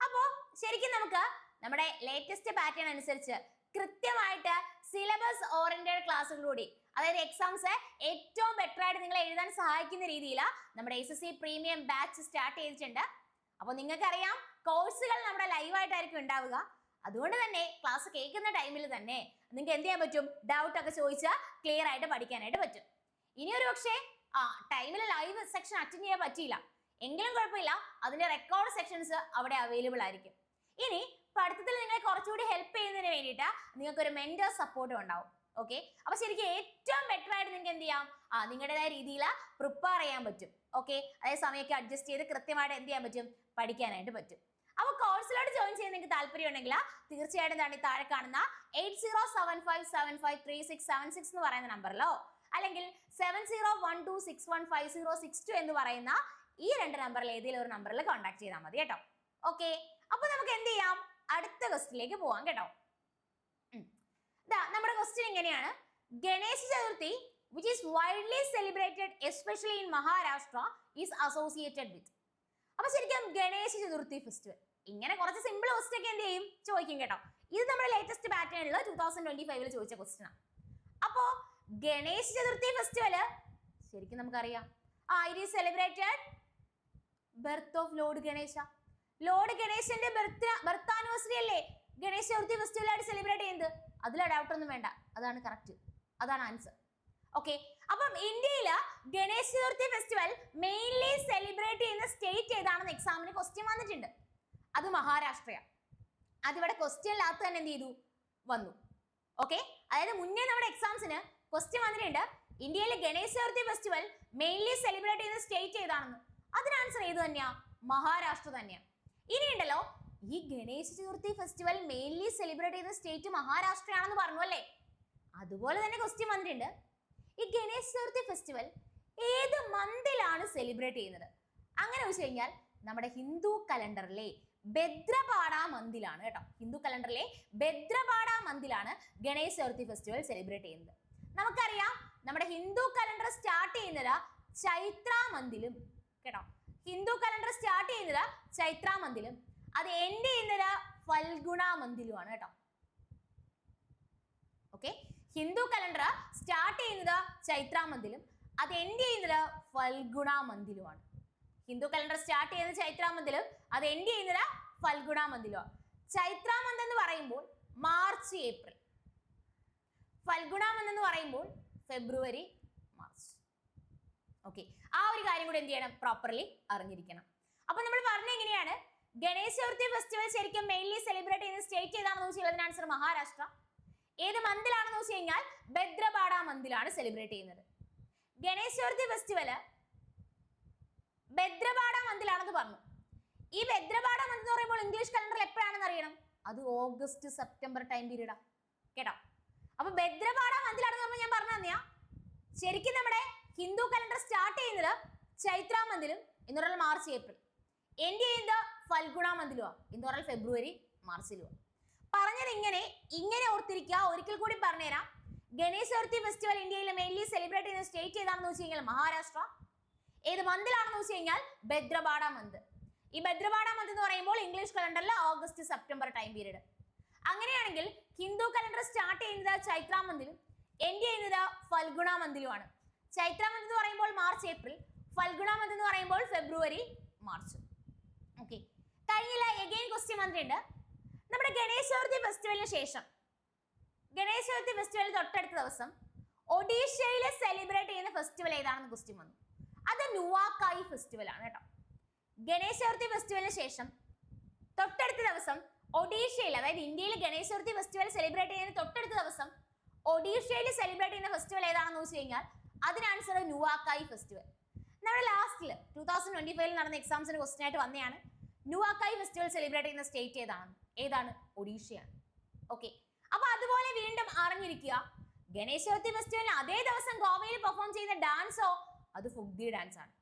അപ്പോ ശരിക്കും നമുക്ക് നമ്മുടെ ലേറ്റസ്റ്റ് പാറ്റേൺ അനുസരിച്ച് കൃത്യമായിട്ട് സിലബസ് ഓറിയന്റഡ് ക്ലാസ്സുകളിലൂടെ, അതായത് എക്സാംസ് ഏറ്റവും ബെറ്റർ ആയിട്ട് നിങ്ങൾ എഴുതാൻ സഹായിക്കുന്ന രീതിയിൽ നമ്മുടെ SSC പ്രീമിയം ബാച്ച് സ്റ്റാർട്ട് ചെയ്തിട്ടുണ്ട്. അപ്പോൾ നിങ്ങൾക്കറിയാം കോഴ്സുകൾ നമ്മുടെ ലൈവായിട്ടായിരിക്കും ഉണ്ടാവുക. അതുകൊണ്ട് തന്നെ ക്ലാസ് കേൾക്കുന്ന ടൈമിൽ തന്നെ നിങ്ങൾക്ക് എന്ത് ചെയ്യാൻ പറ്റും? ഡൗട്ട് ഒക്കെ ചോദിച്ചാൽ ക്ലിയർ ആയിട്ട് പഠിക്കാനായിട്ട് പറ്റും. ഇനി ഒരു പക്ഷേ ടൈമിൽ ലൈവ് സെക്ഷൻ അറ്റൻഡ് ചെയ്യാൻ പറ്റിയില്ല എങ്കിലും കുഴപ്പമില്ല, അതിന്റെ റെക്കോർഡ് സെക്ഷൻസ് അവിടെ അവൈലബിൾ ആയിരിക്കും. ഇനി പഠിത്തത്തിൽ നിങ്ങളെ കുറച്ചുകൂടി ഹെൽപ്പ് ചെയ്യുന്നതിന് വേണ്ടിയിട്ട് നിങ്ങൾക്ക് ഒരു മെന്റർ സപ്പോർട്ടും ഉണ്ടാവും. ഓക്കെ, അപ്പൊ ശരിക്കും ഏറ്റവും ബെറ്റർ ആയിട്ട് നിങ്ങൾക്ക് എന്ത് ചെയ്യാം? നിങ്ങളുടേതായ രീതിയിൽ പ്രിപ്പയർ ചെയ്യാൻ പറ്റും. ഓക്കെ, അതായത് സമയമൊക്കെ അഡ്ജസ്റ്റ് ചെയ്ത് കൃത്യമായിട്ട് എന്ത് ചെയ്യാൻ പറ്റും? പഠിക്കാനായിട്ട് പറ്റും. അപ്പൊ കോഴ്സിലോട്ട് ജോയിൻ ചെയ്യാൻ നിങ്ങൾക്ക് താല്പര്യം ഉണ്ടെങ്കിൽ തീർച്ചയായിട്ടും താഴെ കാണുന്ന 8075753676 എന്ന് പറയുന്ന നമ്പറിലോ അല്ലെങ്കിൽ 7012615062 എന്ന് പറയുന്ന ഈ രണ്ട് നമ്പറിൽ ഏതെങ്കിലും ഒരു നമ്പറിൽ കോൺടാക്ട് ചെയ്താൽ മതി കേട്ടോ. ഓക്കെ, അപ്പൊ നമുക്ക് എന്ത് ചെയ്യാം? അടുത്ത ക്വസ്റ്റ്യനിലേക്ക് പോവാം കേട്ടോ. നമ്മുടെ ക്വസ്റ്റ്യൻ ഇങ്ങനെയാണ്: Ganesha Chaturthi which is widely celebrated especially in Maharashtra is associated with. അപ്പൊ ശരിക്കും ഗണേശ ചതുർത്ഥി ഫെസ്റ്റിവൽ ഇങ്ങനെ കുറച്ച് സിമ്പിൾ ക്വസ്റ്റ്യൻ ഒക്കെ എന്ത് ചെയ്യും? ചോദിക്കും കേട്ടോ. ഇത് നമ്മുടെ ലേറ്റസ്റ്റ് പാറ്റേണിൽ 2025 ചോദിച്ച ക്വസ്റ്റ്യൻ ആണ്. അപ്പോ ഗണേശ ചതുർത്ഥി ഫെസ്റ്റിവൽ ശരിക്കും നമുക്കറിയാം, it is celebrated birth of Lord Ganesha. Lord ഗണേശന്റെ ബർത്ത് ആനിവേഴ്സറി അല്ലേ ഗണേശ ചതുർത്ഥി ഫെസ്റ്റിവൽ ആയിട്ട് സെലിബ്രേറ്റ് ചെയ്യുന്നത്. അതിലെ ഡൗട്ട് ഒന്നും വേണ്ട, അതാണ് കറക്റ്റ്, അതാണ് ആൻസർ. ഓക്കെ, അപ്പം ഇന്ത്യയില് Ganesha Chaturthi festival mainly celebrate ചെയ്യുന്ന സ്റ്റേറ്റ് ഏതാണെന്ന് എക്സാമിന് ക്വസ്റ്റ്യൻ വന്നിട്ടുണ്ട്. അത് മഹാരാഷ്ട്രയാണ്. അതിവിടെ ക്വസ്റ്റ്യനിനകത്ത് തന്നെ എന്ത് ചെയ്തു? വന്നു. ഓക്കെ, അതായത് മുന്നേ നമ്മുടെ എക്സാംസിന് ക്വസ്റ്റ്യൻ വന്നിട്ടുണ്ട് ഇന്ത്യയിലെ Ganesha Chaturthi festival mainly celebrate ചെയ്യുന്ന സ്റ്റേറ്റ് ഏതാണെന്ന്. അതിന് ആൻസർ ഏത് തന്നെയാ? മഹാരാഷ്ട്ര തന്നെയാണ്. ഇനി ഉണ്ടല്ലോ, ഈ Ganesha Chaturthi festival mainly celebrate ചെയ്യുന്ന സ്റ്റേറ്റ് മഹാരാഷ്ട്രയാണെന്ന് പറഞ്ഞു അല്ലേ? അതുപോലെ തന്നെ ക്വസ്റ്റ്യൻ വന്നിട്ടുണ്ട്, ഈ ഗണേശ ചതുർത്ഥി ഫെസ്റ്റിവൽ ഏത് മന്തിലാണ് സെലിബ്രേറ്റ് ചെയ്യുന്നത്? അങ്ങനെ വെച്ച് കഴിഞ്ഞാൽ നമ്മുടെ ഹിന്ദു കലണ്ടറിലെ ഭദ്രപാട മന്തിലാണ് കേട്ടോ. ഹിന്ദു കലണ്ടറിലെ ഭദ്രപാട മന്തിലാണ് ഗണേശ ചതുർത്ഥി ഫെസ്റ്റിവൽ സെലിബ്രേറ്റ് ചെയ്യുന്നത്. നമുക്കറിയാം നമ്മുടെ ഹിന്ദു കലണ്ടർ സ്റ്റാർട്ട് ചെയ്യുന്നത് ചൈത്ര മന്തിലും കേട്ടോ. ഹിന്ദു കലണ്ടർ സ്റ്റാർട്ട് ചെയ്യുന്നത് ചൈത്ര മന്തിലും അത് എൻഡ് ചെയ്യുന്നത് ഫൽഗുണ മന്തിലുമാണ് കേട്ടോ. ഓക്കെ, ഹിന്ദു കലണ്ടർ സ്റ്റാർട്ട് ചെയ്യുന്നത് ചൈത്ര മന്തിലും അത് എൻഡ് ചെയ്യുന്നത് ഫൽഗുണ മന്തിലുമാണ്. ഹിന്ദു കലണ്ടർ സ്റ്റാർട്ട് ചെയ്യുന്നത് ചൈത്ര മന്തിലും അത് എൻഡ് ചെയ്യുന്നത് ഫൽഗുണ മന്തിലുമാണ്. ചൈത്ര മന്ത് എന്ന് പറയുമ്പോൾ മാർച്ച് ഏപ്രിൽ, ഫൽഗുണ മന്ത് എന്ന് പറയുമ്പോൾ ഫെബ്രുവരി മാർച്ച്. ഓക്കെ, ആ ഒരു കാര്യം കൂടെ എന്ത് ചെയ്യണം? പ്രോപ്പർലി അറിഞ്ഞിരിക്കണം. അപ്പൊ നമ്മൾ പറഞ്ഞ എങ്ങനെയാണ്? ഗണേശ ചതുർത്ഥി ഫെസ്റ്റിവൽ ശരിക്കും മെയിൻലി സെലിബ്രേറ്റ് ചെയ്യുന്ന സ്റ്റേറ്റ് ഏതാണെന്ന് വെച്ചാൽ അതിന് ആൻസർ മഹാരാഷ്ട്ര. ഏത് മന്തിലാണെന്ന് വെച്ച് കഴിഞ്ഞാൽ ഭദ്രപാട മന്തിലാണ് സെലിബ്രേറ്റ് ചെയ്യുന്നത്. ഗണേശ ചതുർത്ഥി ഫെസ്റ്റിവല് ഭദ്രപാട മന്തിലാണെന്ന് പറഞ്ഞു. ഈ ഭദ്രപാട മന്ത് എന്ന് പറയുമ്പോൾ ഇംഗ്ലീഷ് കലണ്ടറിൽ എപ്പോഴാണെന്ന് അറിയണം? അത് ഓഗസ്റ്റ് സെപ്റ്റംബർ ടൈം പീരീഡാ കേട്ടോ. അപ്പൊ ഭദ്രപാട മന്തിലാണെന്ന് പറഞ്ഞാൽ ഞാൻ പറഞ്ഞു തന്നെയാ. ശരിക്കും നമ്മുടെ ഹിന്ദു കലണ്ടർ സ്റ്റാർട്ട് ചെയ്യുന്നത് ചൈത്ര മന്തിലും എന്ന് പറഞ്ഞാൽ മാർച്ച് ഏപ്രിൽ, എൻഡ് ചെയ്യുന്നത് ഫൽഗുണ മന്തിലുമാണ് എന്ന് പറഞ്ഞാൽ ഫെബ്രുവരി മാർച്ചിലുമാണ്. പറഞ്ഞത് ഇങ്ങനെ ഓർത്തിരിക്കുക. ഒരിക്കൽ കൂടി പറഞ്ഞുതരാം. ഗണേശ ചതുർത്ഥി ഫെസ്റ്റിവൽ ഇന്ത്യയിൽ മെയിൻലി സെലിബ്രേറ്റ് ചെയ്യുന്ന സ്റ്റേറ്റ് ഏതാണെന്ന് വെച്ച് കഴിഞ്ഞാൽ മഹാരാഷ്ട്ര. ഏത് മന്തിലാണെന്ന് വെച്ച് കഴിഞ്ഞാൽ ഭദ്രപാട മന്ത്. ഈ ഭദ്രപാട മന്ത് എന്ന് പറയുമ്പോൾ ഇംഗ്ലീഷ് കലണ്ടറിൽ ഓഗസ്റ്റ് സെപ്റ്റംബർ ടൈം പീരീഡ്. അങ്ങനെയാണെങ്കിൽ ഹിന്ദു കലണ്ടർ സ്റ്റാർട്ട് ചെയ്യുന്നത് ചൈത്ര മന്തിലും എൻഡ് ചെയ്യുന്നത് ഫൽഗുണ മന്തിലുമാണ്. ചൈത്ര മന്ത് എന്ന് പറയുമ്പോൾ മാർച്ച് ഏപ്രിൽ, ഫൽഗുണ മന്ത് എന്ന് പറയുമ്പോൾ ഫെബ്രുവരി മാർച്ച്. ഓക്കെ, കഴിഞ്ഞില്ല. എഗെയിൻ ക്വസ്റ്റ്യൻ വന്നിട്ടുണ്ട്. നമ്മുടെ ഗണേശ ചതുർത്ഥി ഫെസ്റ്റിവലിന് ശേഷം, ഗണേശ ചതുർത്ഥി ഫെസ്റ്റിവൽ തൊട്ടടുത്ത ദിവസം ഒഡീഷയിൽ സെലിബ്രേറ്റ് ചെയ്യുന്ന ഫെസ്റ്റിവൽ ഏതാണെന്ന് ക്വസ്റ്റ്യൻ വന്നു. അത് നുവാക്കായി ഫെസ്റ്റിവൽ ആണ് കേട്ടോ. ഗണേശ ചതുർത്ഥി ഫെസ്റ്റിവലിന് ശേഷം തൊട്ടടുത്ത ദിവസം ഒഡീഷയിൽ, അതായത് ഇന്ത്യയിൽ ഗണേശ ചതുർത്ഥി ഫെസ്റ്റിവൽ സെലിബ്രേറ്റ് ചെയ്യുന്ന തൊട്ടടുത്ത ദിവസം ഒഡീഷയിൽ സെലിബ്രേറ്റ് ചെയ്യുന്ന ഫെസ്റ്റിവൽ ഏതാണെന്ന് വെച്ച് കഴിഞ്ഞാൽ അതിന് ആൻസർ നുവാക്കായി ഫെസ്റ്റിവൽ. നമ്മുടെ ലാസ്റ്റിൽ 2025 നടന്ന എക്സാംസിന് ക്വസ്റ്റ്യൻ ആയിട്ട് വന്നതാണ്. നുവാക്കായി ഫെസ്റ്റിവൽ സെലിബ്രേറ്റ് ചെയ്യുന്ന സ്റ്റേറ്റ് ഏതാണ്? ഒഡീഷയാണ്. ഓക്കെ, അപ്പൊ അതുപോലെ വീണ്ടും അറിഞ്ഞിരിക്കുക, ഗണേശ ചതുർത്ഥി ഫെസ്റ്റിവലിന് അതേ ദിവസം ഗോവയിൽ പെർഫോം ചെയ്യുന്ന ഡാൻസോ അത് ഫുഗ്ദി ഡാൻസ് ആണ്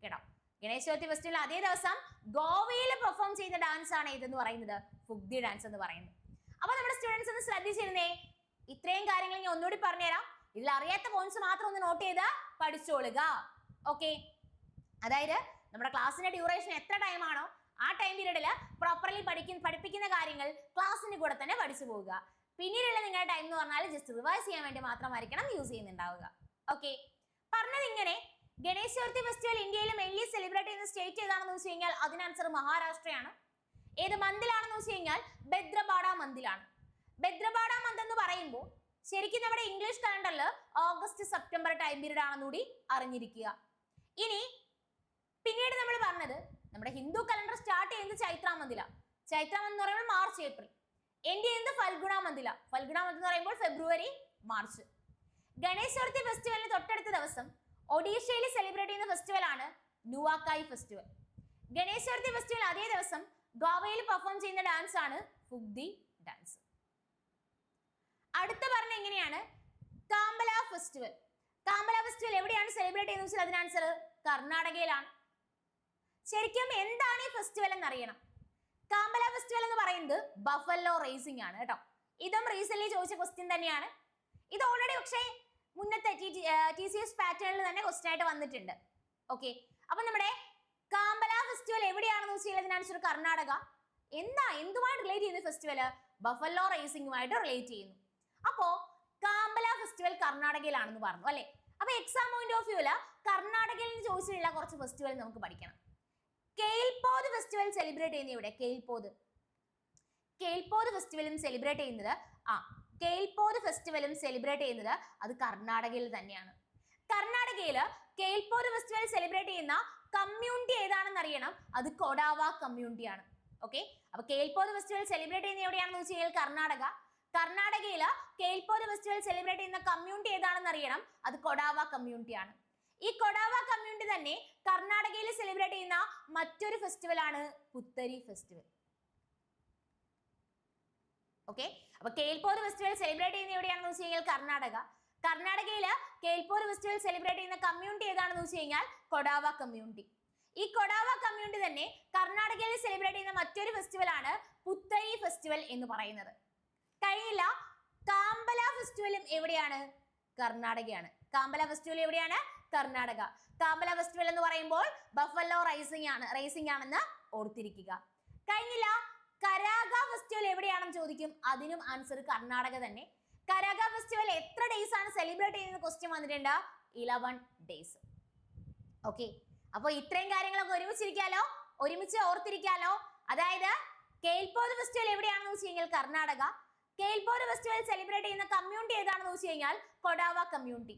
കേട്ടോ. ഗണേശ ചതുർത്ഥി ഫെസ്റ്റിവൽ അതേ ദിവസം ഗോവയിൽ പെർഫോം ചെയ്യുന്ന ഡാൻസ് ആണ് ഇതെന്ന് പറയുന്നത് ഫുഗ്ദി ഡാൻസ് എന്ന് പറയുന്നത്. അപ്പൊ നമ്മുടെ സ്റ്റുഡൻസ് ഒന്ന് ശ്രദ്ധിച്ചിരുന്നേ, ഇത്രയും കാര്യങ്ങൾ ഞാൻ ഒന്നുകൂടി പറഞ്ഞുതരാം. ഇതിൽ അറിയാത്ത പോയിന്റ്സ് മാത്രം ഒന്ന് നോട്ട് ചെയ്ത് പഠിച്ചോളുക. ഓക്കെ, അതായത് നമ്മുടെ ക്ലാസ്സിന്റെ ഡ്യൂറേഷൻ എത്ര ടൈം ആണോ ആ ടൈം പീരീഡിൽ പ്രോപ്പർലി പഠിപ്പിക്കുന്ന കാര്യങ്ങൾ ക്ലാസ്സിന്റെ കൂടെ തന്നെ പഠിച്ചു പോവുക. പിന്നീടുള്ള നിങ്ങളുടെ ടൈം എന്ന് പറഞ്ഞാൽ ജസ്റ്റ് റിവൈസ് ചെയ്യാൻ വേണ്ടി മാത്രമായിരിക്കണം യൂസ് ചെയ്യുന്നുണ്ടാവുക. ഓക്കെ, പറഞ്ഞത് ഇങ്ങനെ, ഗണേശ ചതുർത്ഥി ഫെസ്റ്റിവൽ ഇന്ത്യയിൽ മെയിൻലി സെലിബ്രേറ്റ് ചെയ്യുന്ന സ്റ്റേറ്റ് ഏതാണെന്ന് വെച്ച് കഴിഞ്ഞാൽ അതിന് ആൻസർ മഹാരാഷ്ട്രയാണ്. ഏത് മന്തിലാണെന്ന് വെച്ച് കഴിഞ്ഞാൽ ബദ്രപാട മന്തിലാണ്. ബദ്രപാട മന്ത് എന്ന് പറയുമ്പോൾ ശരിക്കും നമ്മുടെ ഇംഗ്ലീഷ് കലണ്ടറിൽ ഓഗസ്റ്റ് സെപ്റ്റംബർ ടൈം പീരീഡ് ആണെന്നുകൂടി അറിഞ്ഞിരിക്കുക. ഇനി പിന്നീട് നമ്മൾ പറഞ്ഞത് നമ്മുടെ ഹിന്ദു കലണ്ടർ സ്റ്റാർട്ട് ചെയ്യുന്നത് ചൈത്ര മന്തിലാണ്. ചൈത്ര മന്ത് എന്ന് പറയുമ്പോൾ മാർച്ച് ഏപ്രിൽ. എൻഡ് ചെയ്യുന്നത് ഫൽഗുണ മന്തിലാണ്. ഫൽഗുണ മന്ത് എന്ന് പറയുമ്പോൾ ഫെബ്രുവരി മാർച്ച്. ഗണേശ ചതുർത്ഥി ഫെസ്റ്റിവലിന് തൊട്ടടുത്ത ദിവസം ഒഡീഷയിൽ സെലിബ്രേറ്റ് ചെയ്യുന്ന ഫെസ്റ്റിവൽ ആണ് നുവാക്കായി ഫെസ്റ്റിവൽ. ഗണേശ ചതുർത്ഥി ഫെസ്റ്റിവൽ അതേ ദിവസം ഗോവയിൽ പെർഫോം ചെയ്യുന്ന ഡാൻസ് ആണ് ഫുഗ്ദി ഡാൻസ്. അടുത്ത പറഞ്ഞ എങ്ങനെയാണ്, കാമ്പല ഫെസ്റ്റിവൽ. കാമ്പല ഫെസ്റ്റിവൽ എവിടെയാണ് സെലിബ്രേറ്റ് ചെയ്യുന്നത് വെച്ചാൽ അതിന് ആൻസർ കർണാടകയിലാണ്. ശരിക്കും എന്താണ് ഈ ഫെസ്റ്റിവൽ എന്ന് അറിയണം. കാമ്പല ഫെസ്റ്റിവൽ എന്ന് പറയുന്നത് ബഫല്ലോ റേസിംഗ് ആണ് കേട്ടോ. ഇതും റീസെന്റ് ചോദിച്ച ക്വസ്റ്റ്യൻ തന്നെയാണ്. ഇത് ഓൾറെഡി പക്ഷേ മുന്നത്തെ TCS പാറ്റേണിൽ തന്നെ ക്വസ്റ്റ്യൻ ആയിട്ട് വന്നിട്ടുണ്ട്. ഓക്കെ, അപ്പൊ നമ്മുടെ കാമ്പല ഫെസ്റ്റിവൽ എവിടെയാണെന്ന് വെച്ചാൽ അതിന് ആൻസർ കർണാടക. എന്തുമായിട്ട് റിലേറ്റ് ചെയ്യുന്ന ഫെസ്റ്റിവൽ? ബഫല്ലോ റേസിംഗുമായിട്ട് റിലേറ്റ് ചെയ്യുന്നു. അപ്പോ കാമ്പല ഫെസ്റ്റിവൽ കർണാടകയിലാണെന്ന് പറഞ്ഞു അല്ലെ. അപ്പൊ എക്സാം പോയിന്റ് ഓഫ് വ്യൂല് കർണാടകയിൽ നിന്ന് ചോദിച്ചിട്ടുള്ള കുറച്ച് ഫെസ്റ്റിവൽ നമുക്ക് പഠിക്കണം. കേൽപോത് ഫെസ്റ്റിവൽ സെലിബ്രേറ്റ് ചെയ്യുന്ന ഇവിടെ കേൽപോത് ഫെസ്റ്റിവലും സെലിബ്രേറ്റ് ചെയ്യുന്നത് കേൽപോത് ഫെസ്റ്റിവലും സെലിബ്രേറ്റ് ചെയ്യുന്നത് അത് കർണാടകയിൽ തന്നെയാണ്. കർണാടകയില് കേൽപോത് ഫെസ്റ്റിവൽ സെലിബ്രേറ്റ് ചെയ്യുന്ന കമ്മ്യൂണിറ്റി ഏതാണെന്ന് അറിയണം. അത് കൊഡാവ കമ്മ്യൂണിറ്റി ആണ്. ഓക്കെ, അപ്പൊ കേൽപോത് ഫെസ്റ്റിവൽ സെലിബ്രേറ്റ് ചെയ്യുന്ന എവിടെയാണെന്ന് വെച്ച് കഴിഞ്ഞാൽ കർണാടക. കർണാടകയില് കേൽപോത് ഫെസ്റ്റിവൽ സെലിബ്രേറ്റ് ചെയ്യുന്ന കമ്മ്യൂണിറ്റി ഏതാണെന്ന് അറിയണം. അത് കൊഡാവ കമ്മ്യൂണിറ്റി ആണ്. ഈ കൊഡാവ കമ്മ്യൂണിറ്റി തന്നെ കർണാടകയിൽ സെലിബ്രേറ്റ് ചെയ്യുന്ന മറ്റൊരു ഫെസ്റ്റിവൽ ആണ് പുത്തരി ഫെസ്റ്റിവൽ. ഓക്കെ, അപ്പൊ കേൽപോത് ഫെസ്റ്റിവൽ സെലിബ്രേറ്റ് ചെയ്യുന്ന എവിടെയാണെന്ന് വെച്ച് കഴിഞ്ഞാൽ കർണാടക. കർണാടകയില് കേൽപോത് ഫെസ്റ്റിവൽ സെലിബ്രേറ്റ് ചെയ്യുന്ന കമ്മ്യൂണിറ്റി ഏതാണെന്ന് വെച്ച് കഴിഞ്ഞാൽ കൊഡാവ കമ്മ്യൂണിറ്റി. ഈ കൊഡാവ കമ്മ്യൂണിറ്റി തന്നെ കർണാടകയിൽ സെലിബ്രേറ്റ് ചെയ്യുന്ന മറ്റൊരു ഫെസ്റ്റിവൽ ആണ് പുത്തരി ഫെസ്റ്റിവൽ എന്ന് പറയുന്നത്. കഴിഞ്ഞില്ല, കാമ്പല ഫെസ്റ്റിവലും എവിടെയാണ്? കർണാടകയാണ്. കാമ്പല ഫെസ്റ്റിവൽ എവിടെയാണ്? കർണാടക. കാമ്പല ഫെസ്റ്റിവൽ എന്ന് പറയുമ്പോൾ ബഫല്ലോ റേസിംഗ് ആണെന്ന് ഓർത്തിരിക്കുക. കഴിഞ്ഞില്ല, കരാഗ ഫെസ്റ്റിവൽ എവിടെയാണെന്ന് ചോദിക്കും. അതിനും ആൻസർ കർണാടക തന്നെ. കരാഗ ഫെസ്റ്റിവൽ എത്ര ഡേയ്സ് ആണ് സെലിബ്രേറ്റ് ചെയ്യുന്ന ക്വസ്റ്റ്യൻ വന്നിട്ടുണ്ട്. 11 days. ഓക്കെ, അപ്പൊ ഇത്രയും കാര്യങ്ങളൊക്കെ ഒരുമിച്ച് ഓർത്തിരിക്കാലോ. അതായത് കേൽപോത് ഫെസ്റ്റിവൽ എവിടെയാണെന്ന് വെച്ച് കഴിഞ്ഞാൽ കർണാടക. കേൽപോത് ഫെസ്റ്റിവൽ സെലിബ്രേറ്റ് ചെയ്യുന്ന കമ്മ്യൂണിറ്റി ഏതാണെന്ന് വെച്ച് കഴിഞ്ഞാൽ കൊഡാവ കമ്മ്യൂണിറ്റി.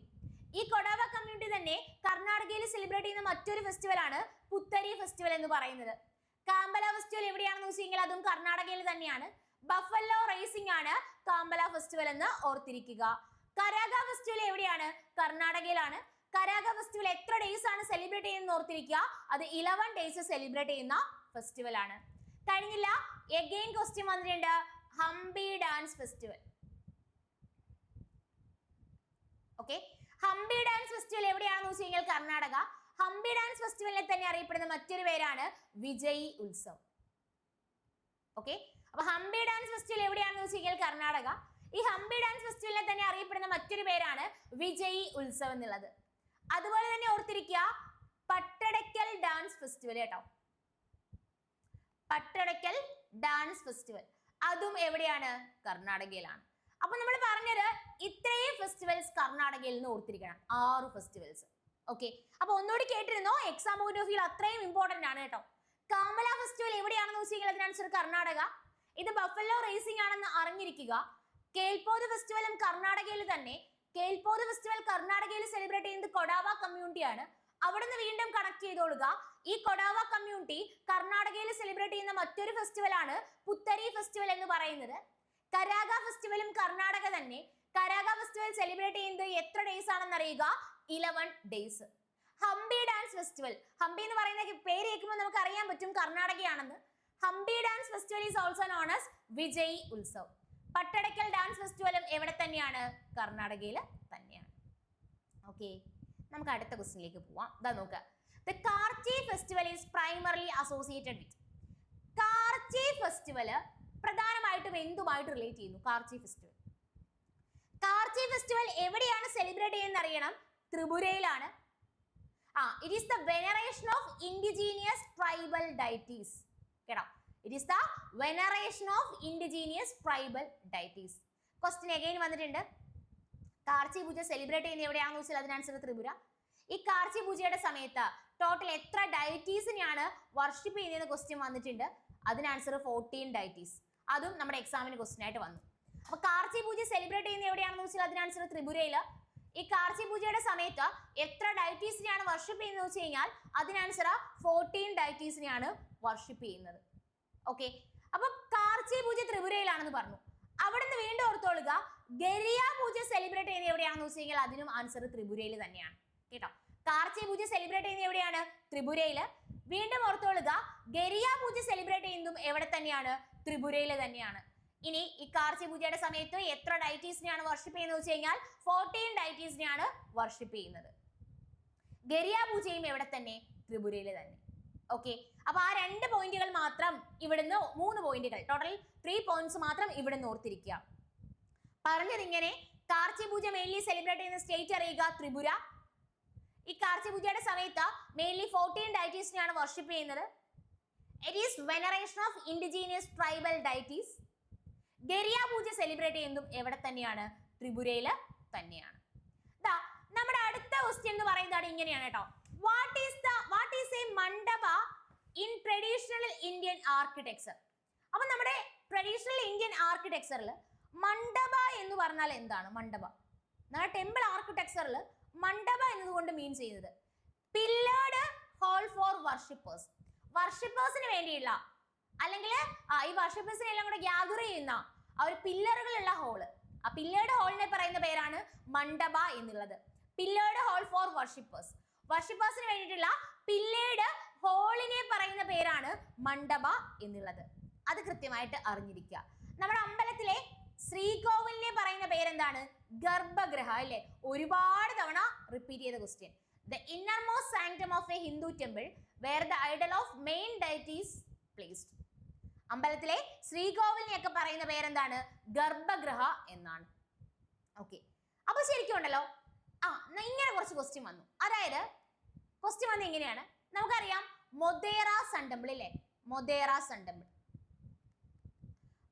ഈ കൊഡാവ കമ്മ്യൂണിറ്റി തന്നെ കർണാടകയിൽ സെലിബ്രേറ്റ് ചെയ്യുന്ന മറ്റൊരു ഫെസ്റ്റിവൽ ആണ് പുത്തരി ഫെസ്റ്റിവൽ എന്ന് പറയുന്നത്. കാമ്പല ഫെസ്റ്റിവൽ എവിടെയാണെന്ന് വെച്ച് കഴിഞ്ഞാൽ അതും കർണാടകയിൽ തന്നെയാണ്. ബഫല്ലോ റേസിംഗ് ആണ് കാമ്പല ഫെസ്റ്റിവൽ എന്ന് ഓർത്തിരിക്കുക. കരാഗ ഫെസ്റ്റിവൽ എവിടെയാണ്? കർണാടകയിലാണ്. കരാഗ ഫെസ്റ്റിവൽ എത്ര ഡേയ്സ് ആണ് സെലിബ്രേറ്റ് ചെയ്യുന്നത് ഓർത്തിരിക്കുക. അത് 11 days സെലിബ്രേറ്റ് ചെയ്യുന്ന ഫെസ്റ്റിവൽ ആണ്. കഴിഞ്ഞില്ല, എഗെയിൻ ക്വസ്റ്റ്യൻ വന്നിട്ടുണ്ട്, Hampi dance festival. Okay, Hampi dance festival എവിടെയാണെന്ന് വെച്ച് കഴിഞ്ഞാൽ കർണാടക. ഹംപി ഡാൻസ് ഫെസ്റ്റിവലിനെ തന്നെ അറിയപ്പെടുന്ന മറ്റൊരു പേരാണ് വിജയ് ഉത്സവ്. ഓക്കെ, അപ്പൊ ഹംപി ഡാൻസ് ഫെസ്റ്റിവൽ എവിടെയാണെന്ന് വെച്ച് കഴിഞ്ഞാൽ കർണാടക. ഈ ഹംപി ഡാൻസ് ഫെസ്റ്റിവലിനെ തന്നെ അറിയപ്പെടുന്ന മറ്റൊരു പേരാണ് വിജയ് ഉത്സവ് എന്നുള്ളത്. അതുപോലെ തന്നെ ഓർത്തിരിക്കുക പട്ടടക്കൽ ഡാൻസ് ഫെസ്റ്റിവൽ കേട്ടോ. പട്ടടക്കൽ ഡാൻസ് ഫെസ്റ്റിവൽ അതും എവിടെയാണ്? കർണാടകയിലാണ്. അപ്പൊ നമ്മൾ പറഞ്ഞത് ഇത്രയും ഫെസ്റ്റിവൽസ് കർണാടകയിൽ നിന്ന് ഓർത്തിരിക്കണം. 6 ഫെസ്റ്റിവൽസ്. ഓക്കെ, അപ്പൊ ഒന്നുകൂടി കേട്ടിരുന്നോ, എക്സാം പോയിന്റ് ഓഫ് വ്യൂ അത്രയും ഇമ്പോർട്ടന്റ് ആണ് കേട്ടോ. കാമ്പല ഫെസ്റ്റിവൽ എവിടെയാണെന്ന് വെച്ച് കഴിഞ്ഞാൽ അതിന് ആൻസർ കർണാടക. ഇത് ബഫല്ലോ റേസിംഗ് ആണെന്ന് അറിഞ്ഞിരിക്കുക. കേൽപോത് ഫെസ്റ്റിവലും കർണാടകയിൽ തന്നെ. കേൽപോത് ഫെസ്റ്റിവൽ കർണാടകയിൽ സെലിബ്രേറ്റ് ചെയ്യുന്നത് കൊഡാവ കമ്മ്യൂണിറ്റി ആണ്. അവിടുന്ന് വീണ്ടും കണക്ട് ചെയ്തോളുക. ഈ കൊഡാവ കമ്മ്യൂണിറ്റി കർണാടകയിൽ സെലിബ്രേറ്റ് ചെയ്യുന്ന മറ്റൊരു ഫെസ്റ്റിവൽ ആണ് പുത്തരി ഫെസ്റ്റിവൽ എന്ന് പറയുന്നത്. കരാഗ ഫെസ്റ്റിവലും കർണാടക തന്നെ. കരാഗ ഫെസ്റ്റിവൽ സെലിബ്രേറ്റ് ചെയ്യുന്നത് എത്ര ഡേയ്സ് ആണെന്ന് അറിയുക. 11 days. Hampi dance festival, Hampi എന്ന് പറയുന്ന പേര് കേൾക്കുമ്പോൾ നമുക്ക് അറിയാൻ പറ്റും കർണാടകയാണെന്ന്. Hampi dance festival is also known as Vijay Utsav. Pattadakal dance ഫെസ്റ്റിവലും എവിടെ തന്നെയാണ്? കർണാടകയിൽ തന്നെയാണ്. ഓക്കെ, നമുക്ക് അടുത്ത ക്വസ്റ്റ്യനിലേക്ക് പോവാം. ഇതാ നോക്കുക. The Kharchi festival is primarily associated with. Kharchi festival പ്രധാനമായിട്ടും എന്തുമായിട്ട് റിലേറ്റ് ചെയ്യുന്നു? കാർച്ചി ഫെസ്റ്റിവൽ. കാർച്ചി ഫെസ്റ്റിവൽ എവിടെയാണ് സെലിബ്രേറ്റ് ചെയ്യുന്നത് അറിയണം? ത്രിപുരയിലാണ്. It is the veneration of indigenous tribal deities. കേട്ടോ, it is the veneration of indigenous tribal deities. Question again വന്നിട്ടുണ്ട്. കാർച്ചി പൂജ സെലിബ്രേറ്റ് ചെയ്യുന്നത് എവിടെയാണെന്ന് വെച്ചാൽ അതിന് ആൻസർ ത്രിപുര. ഈ കാർച്ചി പൂജയുടെ സമയത്ത് ടോട്ടൽ എത്ര ഡൈറ്റീസിനെയാണ് വർഷിപ്പ് ചെയ്യുന്നതെന്ന് ക്വസ്റ്റ്യൻ വന്നിട്ടുണ്ട്. അതിന് ആൻസർ 14 ഡൈറ്റീസ്. അതും നമ്മുടെ എക്സാമിന് ക്വസ്റ്റ്യൻ ആയിട്ട് വന്നു. അപ്പൊ കാർച്ചി പൂജ സെലിബ്രേറ്റ് ചെയ്യുന്നത് എവിടെയാണെന്ന് വെച്ചാൽ അതിന് ആൻസർ ത്രിപുരയില്. ഈ കാർച്ചി പൂജയുടെ സമയത്ത് എത്ര ഡൈറ്റീസിനെയാണ് വർഷിപ്പ് ചെയ്യുന്നത് വെച്ച് കഴിഞ്ഞാൽ അതിന് ആൻസർ 14 ഡൈറ്റീസിനെയാണ് വർഷിപ്പ് ചെയ്യുന്നത്. ഓക്കെ, അപ്പൊ കാർച്ചി പൂജ ത്രിപുരയിലാണെന്ന് പറഞ്ഞു. അവിടുന്ന് വീണ്ടും ഓർത്തോളുക, ഗരിയ പൂജ സെലിബ്രേറ്റ് ചെയ്യുന്നത് എവിടെയാണെന്ന് വെച്ച് കഴിഞ്ഞാൽ അതിനും ആൻസർ ത്രിപുരയിൽ തന്നെയാണ്. കേട്ടോ, കാർച്ചി പൂജ സെലിബ്രേറ്റ് ചെയ്യുന്നത് എവിടെയാണ്? ത്രിപുരയില്. വീണ്ടും ഓർത്തോളുക, ഗരിയ പൂജ സെലിബ്രേറ്റ് ചെയ്യുന്നതും എവിടെ തന്നെയാണ്? ത്രിപുരയിൽ തന്നെയാണ്. ഇനി ഈ കാർച്ചി പൂജയുടെ സമയത്ത് എത്ര ഡൈറ്റീസിനെയാണ് വർഷിപ്പ് ചെയ്യുന്നത് വെച്ച് കഴിഞ്ഞാൽ 14 ഡൈറ്റീസിനെയാണ് വർഷിപ്പ് ചെയ്യുന്നത്. ഗരിയ പൂജയും എവിടെ തന്നെ? ത്രിപുരയിൽ തന്നെ. ഓക്കെ, അപ്പൊ ആ 2 പോയിന്റുകൾ മാത്രം ഇവിടുന്ന്, 3 പോയിന്റുകൾ, ടോട്ടൽ 3 പോയിന്റ്സ് മാത്രം ഇവിടുന്ന് ഓർത്തിരിക്കുക. പറഞ്ഞത് ഇങ്ങനെ, കാർച്ചി പൂജ മെയിൻലി സെലിബ്രേറ്റ് ചെയ്യുന്ന സ്റ്റേറ്റ് അറിയുക, ത്രിപുര. ഈ കാർച്ചി പൂജയുടെ സമയത്ത് മെയിൻലി 14 ഡൈറ്റീസിനെയാണ് വർഷിപ്പ് ചെയ്യുന്നത്. It is veneration of indigenous tribal deities. Garia Puja celebrate ചെയ്യുന്നതും എവിടെ തന്നെയാണ്? ത്രിപുരയിൽ തന്നെയാണ്. നമ്മുടെ അടുത്ത ക്വസ്റ്റ്യൻ എന്ന് പറയുന്നത് ഇങ്ങനെയാണ് കേട്ടോ. What is a mandapa in traditional Indian architecture? അപ്പൊ നമ്മുടെ ട്രഡീഷണൽ ഇന്ത്യൻ ആർക്കിടെക്ചറിൽ മണ്ഡപ എന്ന് പറഞ്ഞാൽ എന്താണ്? മണ്ഡപ നമ്മുടെ ടെമ്പിൾ ആർക്കിടെക്ചറിൽ മണ്ഡപ എന്നതുകൊണ്ട് മീൻ ചെയ്യുന്നത് പില്ലേർഡ് ഹോൾ ഫോർ വർഷിപ്പേഴ്സ്. വർഷിപ്പേഴ്സിന് വേണ്ടിയുള്ള, അല്ലെങ്കിൽ ഈ വർഷിപ്പേഴ്സിനെ എല്ലാം കൂടെ ഗ്യാദർ ചെയ്യുന്ന ആ ഒരു പില്ലറുകളുള്ള ഹോള്, ആ പില്ലേർഡ് ഹോളിനെ പറയുന്ന പേരാണ് മണ്ഡപ എന്നുള്ളത്. പില്ലേർഡ് ഹോൾ ഫോർ വർഷിപ്പേഴ്സ്. വർഷിപ്പേഴ്സിന് വേണ്ടിയിട്ടുള്ള പില്ലേർഡ് ഹോളിനെ പറയുന്ന പേരാണ് മണ്ഡപ എന്നുള്ളത്. അത് കൃത്യമായിട്ട് അറിഞ്ഞിരിക്കുക. നമ്മുടെ അമ്പലത്തിലെ ശ്രീകോവിലിനെ പറയുന്ന പേരെന്താണ്? ഗർഭഗൃഹ. അല്ലെ, ഒരുപാട് തവണ റിപ്പീറ്റ് ചെയ്ത question. The innermost sanctum of a Hindu temple where the idol of main deity is placed. അമ്പലത്തിലെ ശ്രീകോവിലിനെയൊക്കെ പറയുന്ന പേരെന്താണ്? ഗർഭഗൃഹ എന്നാണ്. ഓക്കെ, അപ്പൊ ശരിക്കും ഉണ്ടല്ലോ, ഇങ്ങനെ കുറച്ച് ക്വസ്റ്റ്യൻ വന്നു. അതായത് ക്വസ്റ്റ്യൻ വന്ന് എങ്ങനെയാണ്? നമുക്കറിയാം മൊദേറ സൺ ടെമ്പിൾ ഇല്ലേ, മൊദേറ സൺ ടെമ്പിൾ.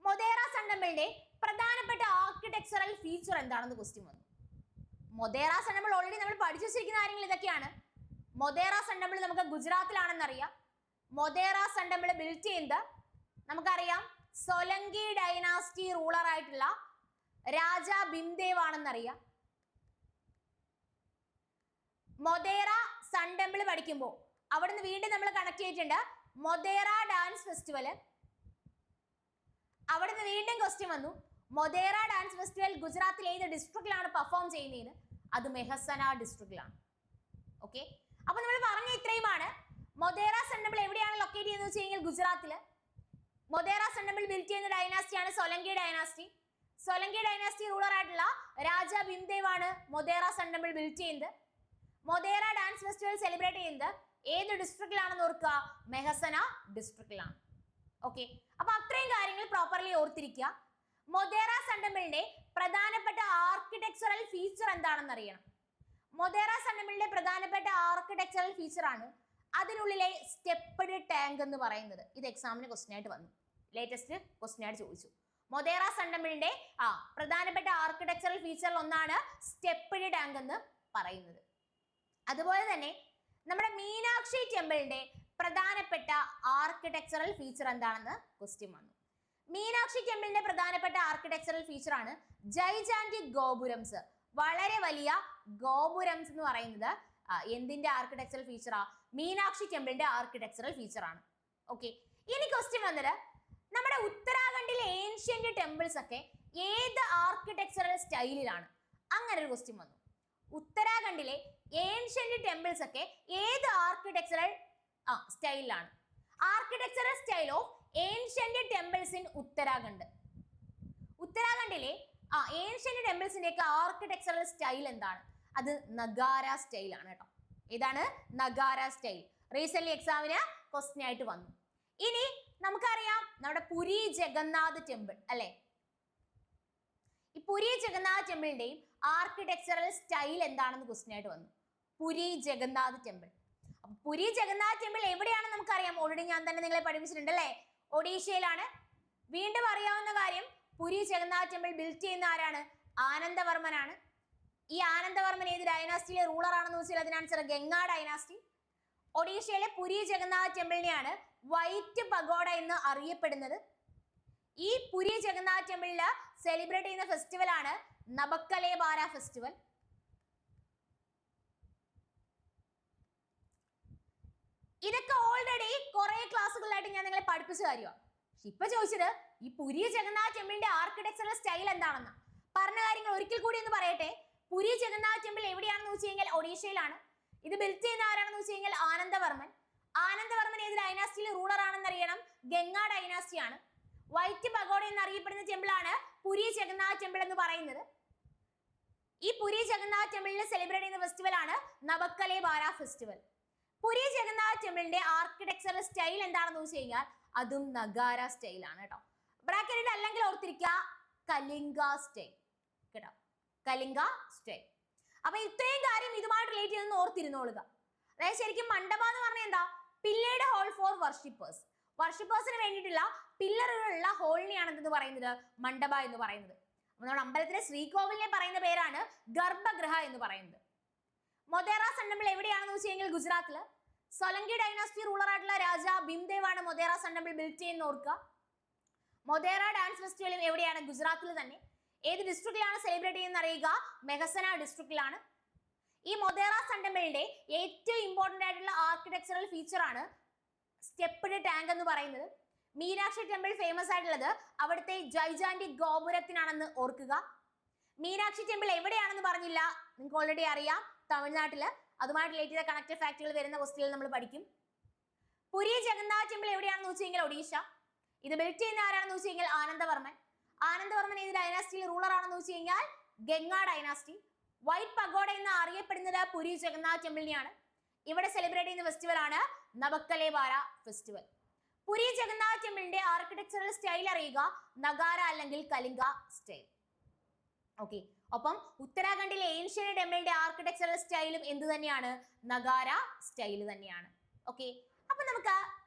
മൊദേറ സൺ ടെമ്പിളിന്റെ പ്രധാനപ്പെട്ട ആർക്കിടെക്ചറൽ ഫീച്ചർ എന്താണെന്ന് ക്വസ്റ്റ്യൻ വന്നു. മൊദേറ സൺ ടെമ്പിൾ ഓൾറെഡി നമ്മൾ പഠിച്ചു വെച്ചിരിക്കുന്ന കാര്യങ്ങൾ ഇതൊക്കെയാണ്. മൊദേറ സൺ ടെമ്പിൾ നമുക്ക് ഗുജറാത്തിലാണെന്ന് അറിയാം. മൊദേറ സൺ ടെമ്പിൾ ബിൽഡ് ചെയ്യുന്നത് നമുക്കറിയാം സോലങ്കി ഡൈനാസ്റ്റി റൂളർ ആയിട്ടുള്ള രാജ ഭീംദേവ് ആണെന്നറിയാം. മൊദേറ സൺ ടെമ്പിൾ പഠിക്കുമ്പോൾ അവിടുന്ന് വീണ്ടും നമ്മൾ കണക്ട് ചെയ്തിട്ടുണ്ട് മൊദേറ ഡാൻസ് ഫെസ്റ്റിവൽ. അവിടുന്ന് വീണ്ടും ക്വസ്റ്റ്യൻ വന്നു, മൊദേറ ഡാൻസ് ഫെസ്റ്റിവൽ ഗുജറാത്തിൽ ഏത് ഡിസ്ട്രിക്റ്റിലാണ് പെർഫോം ചെയ്യുന്നത്? അത് മെഹസന ഡിസ്ട്രിക്റ്റിലാണ്. ഓക്കെ, അപ്പൊ നമ്മൾ പറഞ്ഞ ഇത്രയുമാണ്. മൊദേറ സൺ ടെമ്പിൾ എവിടെയാണ് ലൊക്കേറ്റ് ചെയ്യുന്നത് വെച്ച് കഴിഞ്ഞാൽ ഗുജറാത്തില്. മൊദേറ സൺ ടെമ്പിൾ ബിൽഡ് ചെയ്യുന്ന ഡൈനാസ്റ്റിയാണ് സോലങ്കി ഡൈനാസ്റ്റി. സോലങ്കി ഡൈനാസ്റ്റി റൂളർ ആയിട്ടുള്ള രാജ ഭീംദേവ് ആണ് മൊദേറ സൺ ടെമ്പിൾ ബിൽഡ് ചെയ്യുന്നത്. മൊദേറ ഡാൻസ് ഫെസ്റ്റിവൽ സെലിബ്രേറ്റ് ചെയ്യുന്നത് ഏത് ഡിസ്ട്രിക്റ്റിലാണെന്ന് ഓർക്കുക? മെഹസന ഡിസ്ട്രിക്റ്റിലാണ്. ഓക്കെ, അപ്പൊ അത്രയും കാര്യങ്ങൾ പ്രോപ്പർലി ഓർത്തിരിക്കുക. മൊദേറ സൺ ടെമ്പിളിന്റെ പ്രധാനപ്പെട്ട ആർക്കിടെക്ചറൽ ഫീച്ചർ എന്താണെന്ന് അറിയണം. മൊദേറ സൺ ടെമ്പിളിന്റെ പ്രധാനപ്പെട്ട ആർക്കിടെക്ചറൽ ഫീച്ചർ ആണ് അതിനുള്ളിലെ സ്റ്റെപ്പ്ഡ് ടാങ്ക് എന്ന് പറയുന്നത്. ഇത് എക്സാമിന് ക്വസ്റ്റ്യൻ ആയിട്ട് വന്നു, ലേറ്റസ്റ്റ് ക്വസ്റ്റ്യൻ ആയിട്ട് ചോദിച്ചു. മൊദേറ സൺ ടെമ്പിളിന്റെ പ്രധാനപ്പെട്ട ആർക്കിടെക്ചറൽ ഫീച്ചറിൽ ഒന്നാണ് സ്റ്റെപ്പ്ഡ് ടാങ്ക് എന്ന് പറയുന്നത്. അതുപോലെ തന്നെ നമ്മുടെ മീനാക്ഷി ടെമ്പിളിന്റെ പ്രധാനപ്പെട്ട ആർക്കിടെക്ചറൽ ഫീച്ചർ എന്താണെന്ന് ക്വസ്റ്റ്യൻ വന്നു. മീനാക്ഷി ടെമ്പിളിന്റെ പ്രധാനപ്പെട്ട ആർക്കിടെക്ചറൽ ഫീച്ചർ ആണ് ജൈജാന്റിക് ഗോപുരംസ്. വളരെ വലിയ ഗോപുരംസ് എന്ന് പറയുന്നത് എന്തിന്റെ ആർക്കിടെക്ചറൽ ഫീച്ചറാ? മീനാക്ഷി ടെമ്പിളിന്റെ ആർക്കിടെക്ചറൽ ഫീച്ചർ ആണ്. ഓക്കെ, ഇനി ക്വസ്റ്റ്യൻ വന്നത് നമ്മുടെ ഉത്തരാഖണ്ഡിലെ ഏൻഷ്യന്റ് ടെമ്പിൾസ് ഒക്കെ ഏത് ആർക്കിടെക്ചറൽ സ്റ്റൈലിലാണ്? അങ്ങനെ ഒരു ക്വസ്റ്റ്യൻ വന്നു. ഉത്തരാഖണ്ഡിലെ ഏൻഷ്യന്റ് ടെമ്പിൾസ് ഒക്കെ ഏത് ആർക്കിടെക്ചറൽ സ്റ്റൈലിലാണ്? Architectural style of ancient temples in Uttarakhand. ഉത്തരാഖണ്ഡിലെ ഏൻഷ്യന്റ് ടെമ്പിൾസിന്റെ ഒക്കെ ആർക്കിടെക്ചറൽ സ്റ്റൈൽ എന്താണ്? അത് നഗാര സ്റ്റൈൽ ആണ് കേട്ടോ. ഏതാണ്? നഗാര സ്റ്റൈൽ. റീസെന്റ് എക്സാമിന് ക്വസ്റ്റ്യൻ ആയിട്ട് വന്നു. ഇനി നമുക്കറിയാം നമ്മുടെ പുരി ജഗന്നാഥ് ടെമ്പിൾ അല്ലെ. ഈ പുരി ജഗന്നാഥ് ടെമ്പിളിന്റെയും ആർക്കിടെക്ചറൽ സ്റ്റൈൽ എന്താണെന്ന് ക്വസ്റ്റ്യൻ ആയിട്ട് വന്നു. പുരി ജഗന്നാഥ് ടെമ്പിൾ. അപ്പൊ പുരി ജഗന്നാഥ് ടെമ്പിൾ എവിടെയാണെന്ന് നമുക്കറിയാം. ഓൾറെഡി ഞാൻ തന്നെ നിങ്ങളെ പഠിപ്പിച്ചിട്ടുണ്ട് അല്ലെ. ഒഡീഷയിലാണ്. വീണ്ടും അറിയാവുന്ന കാര്യം, പുരി ജഗന്നാഥ് ടെമ്പിൾ ബിൽറ്റ് ചെയ്യുന്ന ആരാണ്? ആനന്ദവർമ്മനാണ്. ഈ ആനന്ദവർമ്മൻ ഏത് ഡൈനാസ്റ്റിയിലെ റൂളർ ആണെന്ന് വെച്ചാൽ അതിന് ആൻസർ ഗംഗ ഡൈനാസ്റ്റി. ഒഡീഷയിലെ പുരി ജഗന്നാഥ് ടെമ്പിളിനെയാണ് വൈറ്റ് പഗോഡ എന്ന് അറിയപ്പെടുന്നത്. ഈ പുരി ജഗന്നാഥ് ടെമ്പിളിൽ സെലിബ്രേറ്റ് ചെയ്യുന്ന ഫെസ്റ്റിവൽ ആണ് നബക്കലെ ബാര ഫെസ്റ്റിവൽ. ഇതൊക്കെ ഓൾറെഡി കുറെ ക്ലാസ്സുകളിലായിട്ട് ഞാൻ നിങ്ങളെ പഠിപ്പിച്ച കാര്യമാണ്. ഇപ്പൊ ചോദിച്ചത് ഈ പുരി ജഗന്നാഥ് ടെമ്പിളിന്റെ ആർക്കിടെക്ചറൽ സ്റ്റൈൽ എന്താണെന്ന് പറഞ്ഞ കാര്യങ്ങൾ ഒരിക്കൽ കൂടി ഒന്ന് പറയട്ടെ. പുരി ജഗന്നാഥ് ടെമ്പിൾ എവിടെയാണെന്ന് വെച്ച് കഴിഞ്ഞാൽ ഒഡീഷയിലാണ്. ഇത് ബിൽറ്റ് ചെയ്യുന്ന ആരാണെന്ന് വെച്ച് കഴിഞ്ഞാൽ ആനന്ദവർമ്മൻ. ആനന്ദവർമ്മൻ ഏത് ഡൈനാസ്റ്റിയിലെ റൂളർ ആണെന്ന് അറിയണം? ഗംഗ ഡൈനാസ്റ്റി ആണ്. വൈറ്റ് പഗോഡ എന്നറിയപ്പെടുന്ന ടെമ്പിൾ ആണ് പുരി ജഗന്നാഥ് ടെമ്പിൾ എന്ന് പറയുന്നത്. ഈ പുരി ജഗന്നാഥ് ടെമ്പിളിൽ സെലിബ്രേറ്റ് ചെയ്യുന്ന ഫെസ്റ്റിവൽ ആണ് നബക്കലെ ബാര ഫെസ്റ്റിവൽ. പുരി ജഗന്നാഥ് ടെമ്പിളിന്റെ ആർക്കിടെക്ചറൽ സ്റ്റൈൽ എന്താണെന്ന് വെച്ച് കഴിഞ്ഞാൽ അതും നഗാര സ്റ്റൈൽ ആണ് കേട്ടോ. ബ്രാക്കറ്റ് അല്ലെങ്കിൽ ഓർത്തിരിക്കുക കലിംഗ സ്റ്റൈൽ കേട്ടോ. കലിംഗ സ്റ്റൈൽ. അപ്പൊ ഇത്രയും കാര്യം ഇതുമായിട്ട് റിലേറ്റ് ചെയ്തെന്ന് ഓർത്തിരുന്നോളുക. അതായത് ശരിക്കും മണ്ഡപ എന്ന് പറഞ്ഞാൽ എന്താ? പില്ലേഡ് ഹോൾ ഫോർ വർഷിപ്പേഴ്സ്. വർഷിപ്പേഴ്സിന് വേണ്ടിയിട്ടുള്ള പില്ലറുകളുള്ള ഹോളിനെയാണ് എന്തെന്ന് പറയുന്നത്? മണ്ഡപ എന്ന് പറയുന്നത്. അപ്പൊ നമ്മുടെ അമ്പലത്തിലെ ശ്രീകോവിലിനെ പറയുന്ന പേരാണ് ഗർഭഗൃഹ എന്ന് പറയുന്നത്. മൊദേറ സൺ ടെമ്പിൾ എവിടെയാണെന്ന് വെച്ച് കഴിഞ്ഞാൽ ഗുജറാത്തില്. സൊലങ്കി ഡൈനാസ്റ്റി റൂളർ ആയിട്ടുള്ള രാജ ഭീംദേവ് ആണ് മൊദേറ സൺ ടെമ്പിൾ ബിൽറ്റ് ചെയ്യുന്ന ഓർക്കുക. മൊദേറ ഡാൻസ് ഫെസ്റ്റിവലും എവിടെയാണ്? ഗുജറാത്തിൽ തന്നെ. ഏത് ഡിസ്ട്രിക്റ്റിലാണ് സെലിബ്രേറ്റ് ചെയ്യുന്ന അറിയുക? മെഹസന ഡിസ്ട്രിക്റ്റിലാണ്. ഈ മൊദേറ സൺ ടെമ്പിളിന്റെ ഏറ്റവും ഇമ്പോർട്ടന്റ് ആയിട്ടുള്ള ആർക്കിടെക്ചറൽ ഫീച്ചർ ആണ് സ്റ്റെപ്പ്ഡ് ടാങ്ക് എന്ന് പറയുന്നത്. മീനാക്ഷി ടെമ്പിൾ ഫേമസ് ആയിട്ടുള്ളത് അവിടുത്തെ ജൈജാന്റിക് ഗോപുരത്തിനാണെന്ന് ഓർക്കുക. മീനാക്ഷി ടെമ്പിൾ എവിടെയാണെന്ന് പറഞ്ഞില്ല, നിങ്ങൾക്ക് ഓൾറെഡി അറിയാം, തമിഴ്നാട്ടില്. അതുമായിട്ട് റിലേറ്റ് ചെയ്ത കണക്റ്റഡ് ഫാക്ടുകൾ വരുന്ന ക്വസ്റ്റ്യനിൽ നമ്മൾ പഠിക്കും. പുരി ജഗന്നാഥ് ടെമ്പിൾ എവിടെയാണെന്ന് വെച്ച് കഴിഞ്ഞാൽ ഒഡീഷ. ഇത് ബിൽറ്റ് ചെയ്യുന്ന ആരാണെന്ന് വെച്ച് കഴിഞ്ഞാൽ ആനന്ദവർമ്മൻ. ആനന്ദവർമ്മൻ ഏത് ഡൈനാസ്റ്റിയിലെ റൂളർ ആണെന്ന് വെച്ച് കഴിഞ്ഞാൽ ഗംഗ ഡൈനാസ്റ്റി. വൈറ്റ് പഗോഡ എന്ന് അറിയപ്പെടുന്നത് പുരി ജഗന്നാഥ് ടെമ്പിളിനെയാണ്. ഇവിടെ സെലിബ്രേറ്റ് ചെയ്യുന്ന ഫെസ്റ്റിവൽ ആണ് നബക്കലെ ബാര ഫെസ്റ്റിവൽ. പുരി ജഗന്നാഥ് ടെമ്പിളിന്റെ ആർക്കിടെക്ചറൽ സ്റ്റൈൽ അറിയുക നഗാര അല്ലെങ്കിൽ കലിംഗ സ്റ്റൈൽ. ഓക്കെ. ഒപ്പം ഉത്തരാഖണ്ഡിലെ ഏൻഷ്യന്റ് ടെമ്പിളിന്റെ ആർക്കിടെക്ചറൽ സ്റ്റൈലും എന്ത് തന്നെയാണ്? നഗാര സ്റ്റൈൽ തന്നെയാണ്. ഓക്കെ. അപ്പൊ നമുക്ക്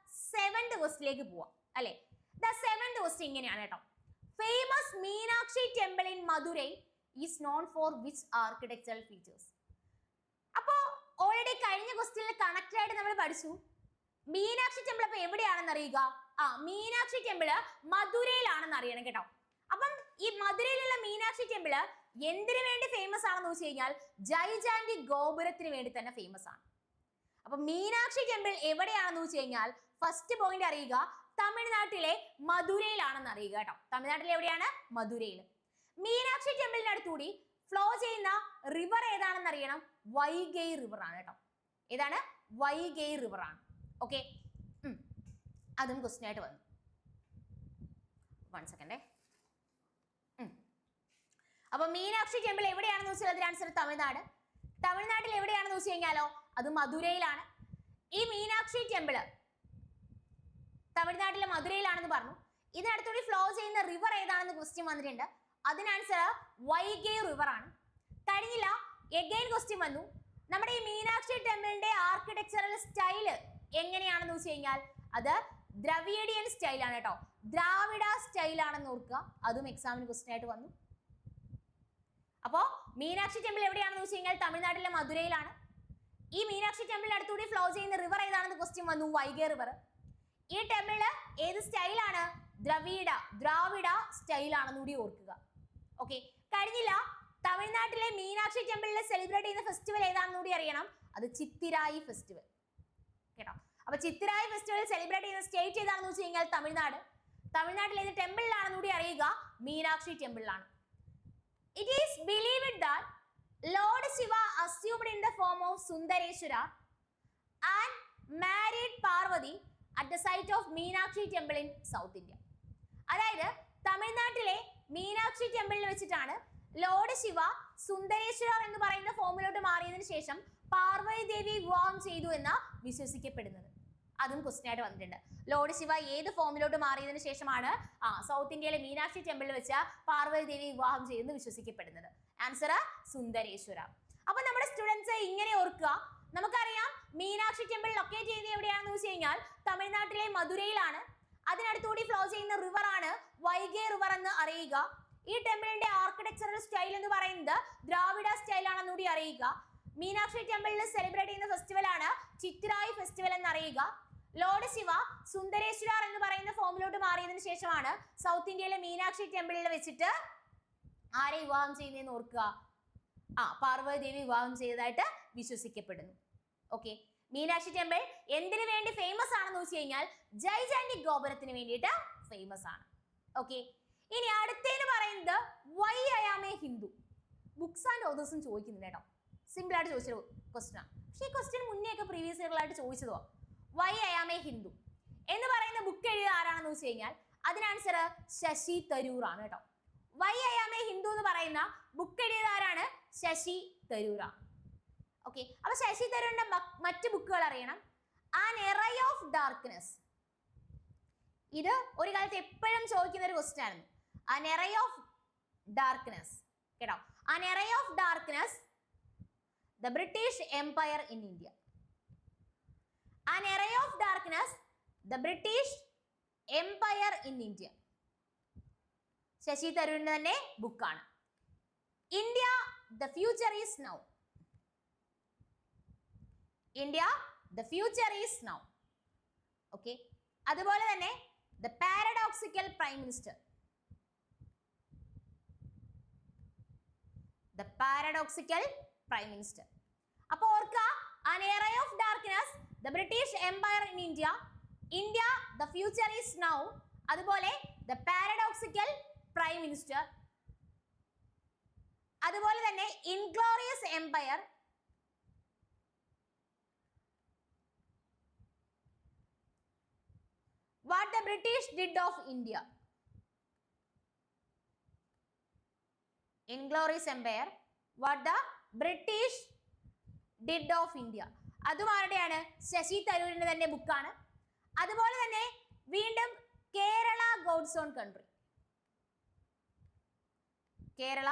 7th ക്വസ്റ്റ്യനിലേക്ക് പോവാം അല്ലെ. ദ 7th ക്വസ്റ്റ്യൻ ഇങ്ങനെയാണ് കേട്ടോ. Famous Meenakshi temple in Madurai is known for which architectural features? അപ്പോ ഓൾറെഡി കഴിഞ്ഞ ക്വസ്റ്റ്യനിൽ കണക്റ്റഡ് ആയിട്ട് നമ്മൾ പഠിച്ചു മീനാക്ഷി ടെമ്പിൾ അപ്പൊ എവിടെയാണെന്ന് അറിയുക? മീനാക്ഷി ടെമ്പിള് മധുരയിലാണെന്ന് അറിയണം കേട്ടോ. അപ്പം ഈ മധുരയിലുള്ള മീനാക്ഷി ടെമ്പിള് എന്തിനു വേണ്ടി ഫേമസ് ആണെന്ന് വെച്ച് കഴിഞ്ഞാൽ ജൈജാന്റിക് ഗോപുരത്തിന് വേണ്ടി തന്നെ ഫേമസ് ആണ്. അപ്പൊ മീനാക്ഷി ടെമ്പിൾ എവിടെയാണെന്ന് വെച്ച് കഴിഞ്ഞാൽ ഫസ്റ്റ് പോയിന്റ് അറിയുക തമിഴ്നാട്ടിലെ മധുരയിലാണെന്ന് അറിയുക കേട്ടോ. തമിഴ്നാട്ടിൽ എവിടെയാണ്? മധുരയിൽ. മീനാക്ഷി ടെമ്പിളിന് അടുത്തുകൂടി ഫ്ലോ ചെയ്യുന്ന റിവർ ഏതാണെന്ന് അറിയണം? വൈഗൈ റിവർ ആണ് കേട്ടോ. ഏതാണ്? വൈഗൈ റിവർ ആണ്. ഓക്കെ. അതും ക്വസ്റ്റ്യൻ ആയിട്ട് വന്നു. 1 സെക്കൻഡേ. അപ്പൊ മീനാക്ഷി ടെമ്പിൾ എവിടെയാണെന്ന് വെച്ചാൽ അതിന് ആൻസർ തമിഴ്നാട്. തമിഴ്നാട്ടിൽ എവിടെയാണെന്ന് വെച്ച് കഴിഞ്ഞാലോ അത് മധുരയിലാണ്. ഈ മീനാക്ഷി ടെമ്പിള് തമിഴ്നാട്ടിലെ മധുരയിലാണെന്ന് പറഞ്ഞു. ഇതിനടുത്തുകൂടി ഫ്ലോ ചെയ്യുന്ന റിവർ ഏതാണെന്ന് ക്വസ്റ്റ്യൻ വന്നിട്ടുണ്ട്. അതിന് ആൻസർ വൈഗൈ റിവർ ആണ്. കഴിഞ്ഞില്ല, എഗൈൻ ക്വസ്റ്റ്യൻ വന്നു. നമ്മുടെ ഈ മീനാക്ഷി ടെമ്പിളിന്റെ ആർക്കിടെക്ചറൽ സ്റ്റൈല് എങ്ങനെയാണെന്ന് വെച്ച് കഴിഞ്ഞാൽ അത് ദ്രവിഡിയൻ സ്റ്റൈലാണ് കേട്ടോ. ദ്രാവിഡ സ്റ്റൈലാണെന്ന് ഓർക്കുക. അതും എക്സാമിന് ക്വസ്റ്റ്യൻ ആയിട്ട് വന്നു. അപ്പോ മീനാക്ഷി ടെമ്പിൾ എവിടെയാണെന്ന് വെച്ച് കഴിഞ്ഞാൽ തമിഴ്നാട്ടിലെ മധുരയിലാണ്. ഈ മീനാക്ഷി ടെമ്പിളിന് അടുത്തുകൂടി ഫ്ലോ ചെയ്യുന്ന റിവർ ഏതാണെന്ന് ക്വസ്റ്റ്യൻ വന്നു. വൈഗൈ റിവർ. ഈ ടെമ്പിള് ഏത് സ്റ്റൈലാണ്? ദ്രാവിഡ സ്റ്റൈലാണെന്ന് കൂടി ഓർക്കുക. ഓക്കെ. കഴിഞ്ഞില്ല, തമിഴ്നാട്ടിലെ മീനാക്ഷി ടെമ്പിളിൽ സെലിബ്രേറ്റ് ചെയ്യുന്ന ഫെസ്റ്റിവൽ ഏതാണെന്ന് കൂടി അറിയണം. അത് ചിത്തിരായി ഫെസ്റ്റിവൽ കേട്ടോ. അപ്പൊ ചിത്തിരായി ഫെസ്റ്റിവൽ സെലിബ്രേറ്റ് ചെയ്യുന്ന സ്റ്റേറ്റ് ഏതാണെന്ന് വെച്ച് കഴിഞ്ഞാൽ തമിഴ്നാട്. തമിഴ്നാട്ടിൽ ഏത് ടെമ്പിളിലാണെന്ന് കൂടി അറിയുക? Meenakshi ടെമ്പിളിലാണ്. It is believed that Lord Shiva assumed in the form of Sundareshwara and married Parvati at the site of Meenakshi temple in South India. അതായത് തമിഴ്നാട്ടിലെ മീനാക്ഷി ടെമ്പിളിൽ വെച്ചിട്ടാണ് ലോർഡ് ശിവ സുന്ദരേശ്വര എന്ന് പറയുന്ന ഫോമിലോട്ട് മാറിയതിനു ശേഷം പാർവതി ദേവി വിവാഹം ചെയ്തു എന്ന് വിശ്വസിക്കപ്പെടുന്നത്. അതും ക്വസ്റ്റ്യൻ ആയിട്ട് വന്നിട്ടുണ്ട്. ലോർഡ് ശിവ ഏത് ഫോമിലോട്ട് മാറിയതിനു ശേഷമാണ് സൗത്ത് ഇന്ത്യയിലെ മീനാക്ഷി ടെമ്പിളിൽ വെച്ച് പാർവതി ദേവി വിവാഹം ചെയ്തെന്ന് വിശ്വസിക്കപ്പെടുന്നത്? ആൻസർ സുന്ദരേശ്വര. അപ്പൊ നമ്മുടെ സ്റ്റുഡൻസ് ഇങ്ങനെ ഓർക്കുക, നമുക്കറിയാം മീനാക്ഷി ടെമ്പിൾ ലൊക്കേറ്റ് ചെയ്യുന്നത് എവിടെയാണെന്ന് വെച്ച് കഴിഞ്ഞാൽ തമിഴ്നാട്ടിലെ മധുരയിലാണ്. അതിനടുത്തുകൂടി ഫ്ലോ ചെയ്യുന്ന റിവർ ആണ് വൈഗേ റിവർ എന്ന് അറിയുക. ഈ ടെമ്പിളിന്റെ ആർക്കിടെക്ചറൽ സ്റ്റൈൽ എന്ന് പറയുന്നത് ദ്രാവിഡ സ്റ്റൈൽ ആണെന്ന് കൂടി അറിയുക. മീനാക്ഷി ടെമ്പിളിൽ സെലിബ്രേറ്റ് ചെയ്യുന്ന ഫെസ്റ്റിവൽ ആണ് ചിത്തിരായി ഫെസ്റ്റിവൽ എന്ന് അറിയുക. ലോർഡ് ശിവ സുന്ദരേശ്വര എന്ന് പറയുന്ന ഫോമിലോട്ട് മാറിയതിനു ശേഷമാണ് സൗത്ത് ഇന്ത്യയിലെ മീനാക്ഷി ടെമ്പിളിൽ വെച്ചിട്ട് ആരെ വിവാഹം ചെയ്യുന്നതെന്ന് ഓർക്കുക? പാർവതി ദേവി വിവാഹം ചെയ്തതായിട്ട് വിശ്വസിക്കപ്പെടുന്നു. ഓക്കെ, മീനാക്ഷി ടെമ്പിൾ എന്തിനു വേണ്ടി ഫേമസ് ആണെന്ന് വെച്ച് കഴിഞ്ഞാൽ ജൈജാന്റിക് ഗോപുരത്തിന് വേണ്ടിയിട്ട് ഫേമസ് ആണ്. ഓക്കെ, ഇനി അടുത്തേന്ന് പറയുന്നത് why I am a Hindu. Books and ഓതേഴ്സും ചോദിക്കുന്നുണ്ട് കേട്ടോ. സിമ്പിൾ ആയിട്ട് ചോദിച്ചൊരു ക്വസ്റ്റ്യൻ ആണ്. പക്ഷേ ഈ ക്വസ്റ്റ്യൻ മുന്നേ ഒക്കെ പ്രീവിയസ് ഇയറിലായിട്ട് ചോദിച്ചതോ. Why I am a Hindu എന്ന് പറയുന്ന ബുക്ക് എഴുതിയ ആരാണെന്ന് വെച്ച് കഴിഞ്ഞാൽ അതിന് ആൻസർ ശശി തരൂർ ആണ് കേട്ടോ. Why I am a Hindu എന്ന് പറയുന്ന ബുക്ക് എഴുതിയത് ആരാണ്? ശശി തരൂറാണ്. ഓക്കെ, അപ്പൊ ശശി തരൂരിന്റെ മറ്റ് ബുക്കുകൾ അറിയണം. ആൻ എറൈ ഓഫ് ഡാർക്ക്നെസ്, ഇത് ഒരു കാലത്ത് എപ്പോഴും ചോദിക്കുന്ന ഒരു ക്വസ്റ്റ്യൻ ആണ്. ആൻ എറൈ ഓഫ് ഡാർക്ക്നെസ് കേട്ടോ. An era of darkness, the British empire in India. An era of darkness, the British empire in India. Shashi തരൂരിന്റെ തന്നെ ബുക്കാണ്. India the future is now. India the future is now. Okay, അതുപോലെ തന്നെ the paradoxical prime minister. The paradoxical prime minister. അപ്പൊ ഓർക്കുക, an era of darkness, the British empire in India, India the future is now, അതുപോലെ the paradoxical prime minister, അതുപോലെ തന്നെ inglorious Empire, what the British did of India. Inglorious Empire, what the British did of India. അതും ആരുടെയാണ്? ശശി തരൂരിന്റെ തന്നെ ബുക്കാണ്. അതുപോലെ തന്നെ വീണ്ടും Kerala God's own country. Kerala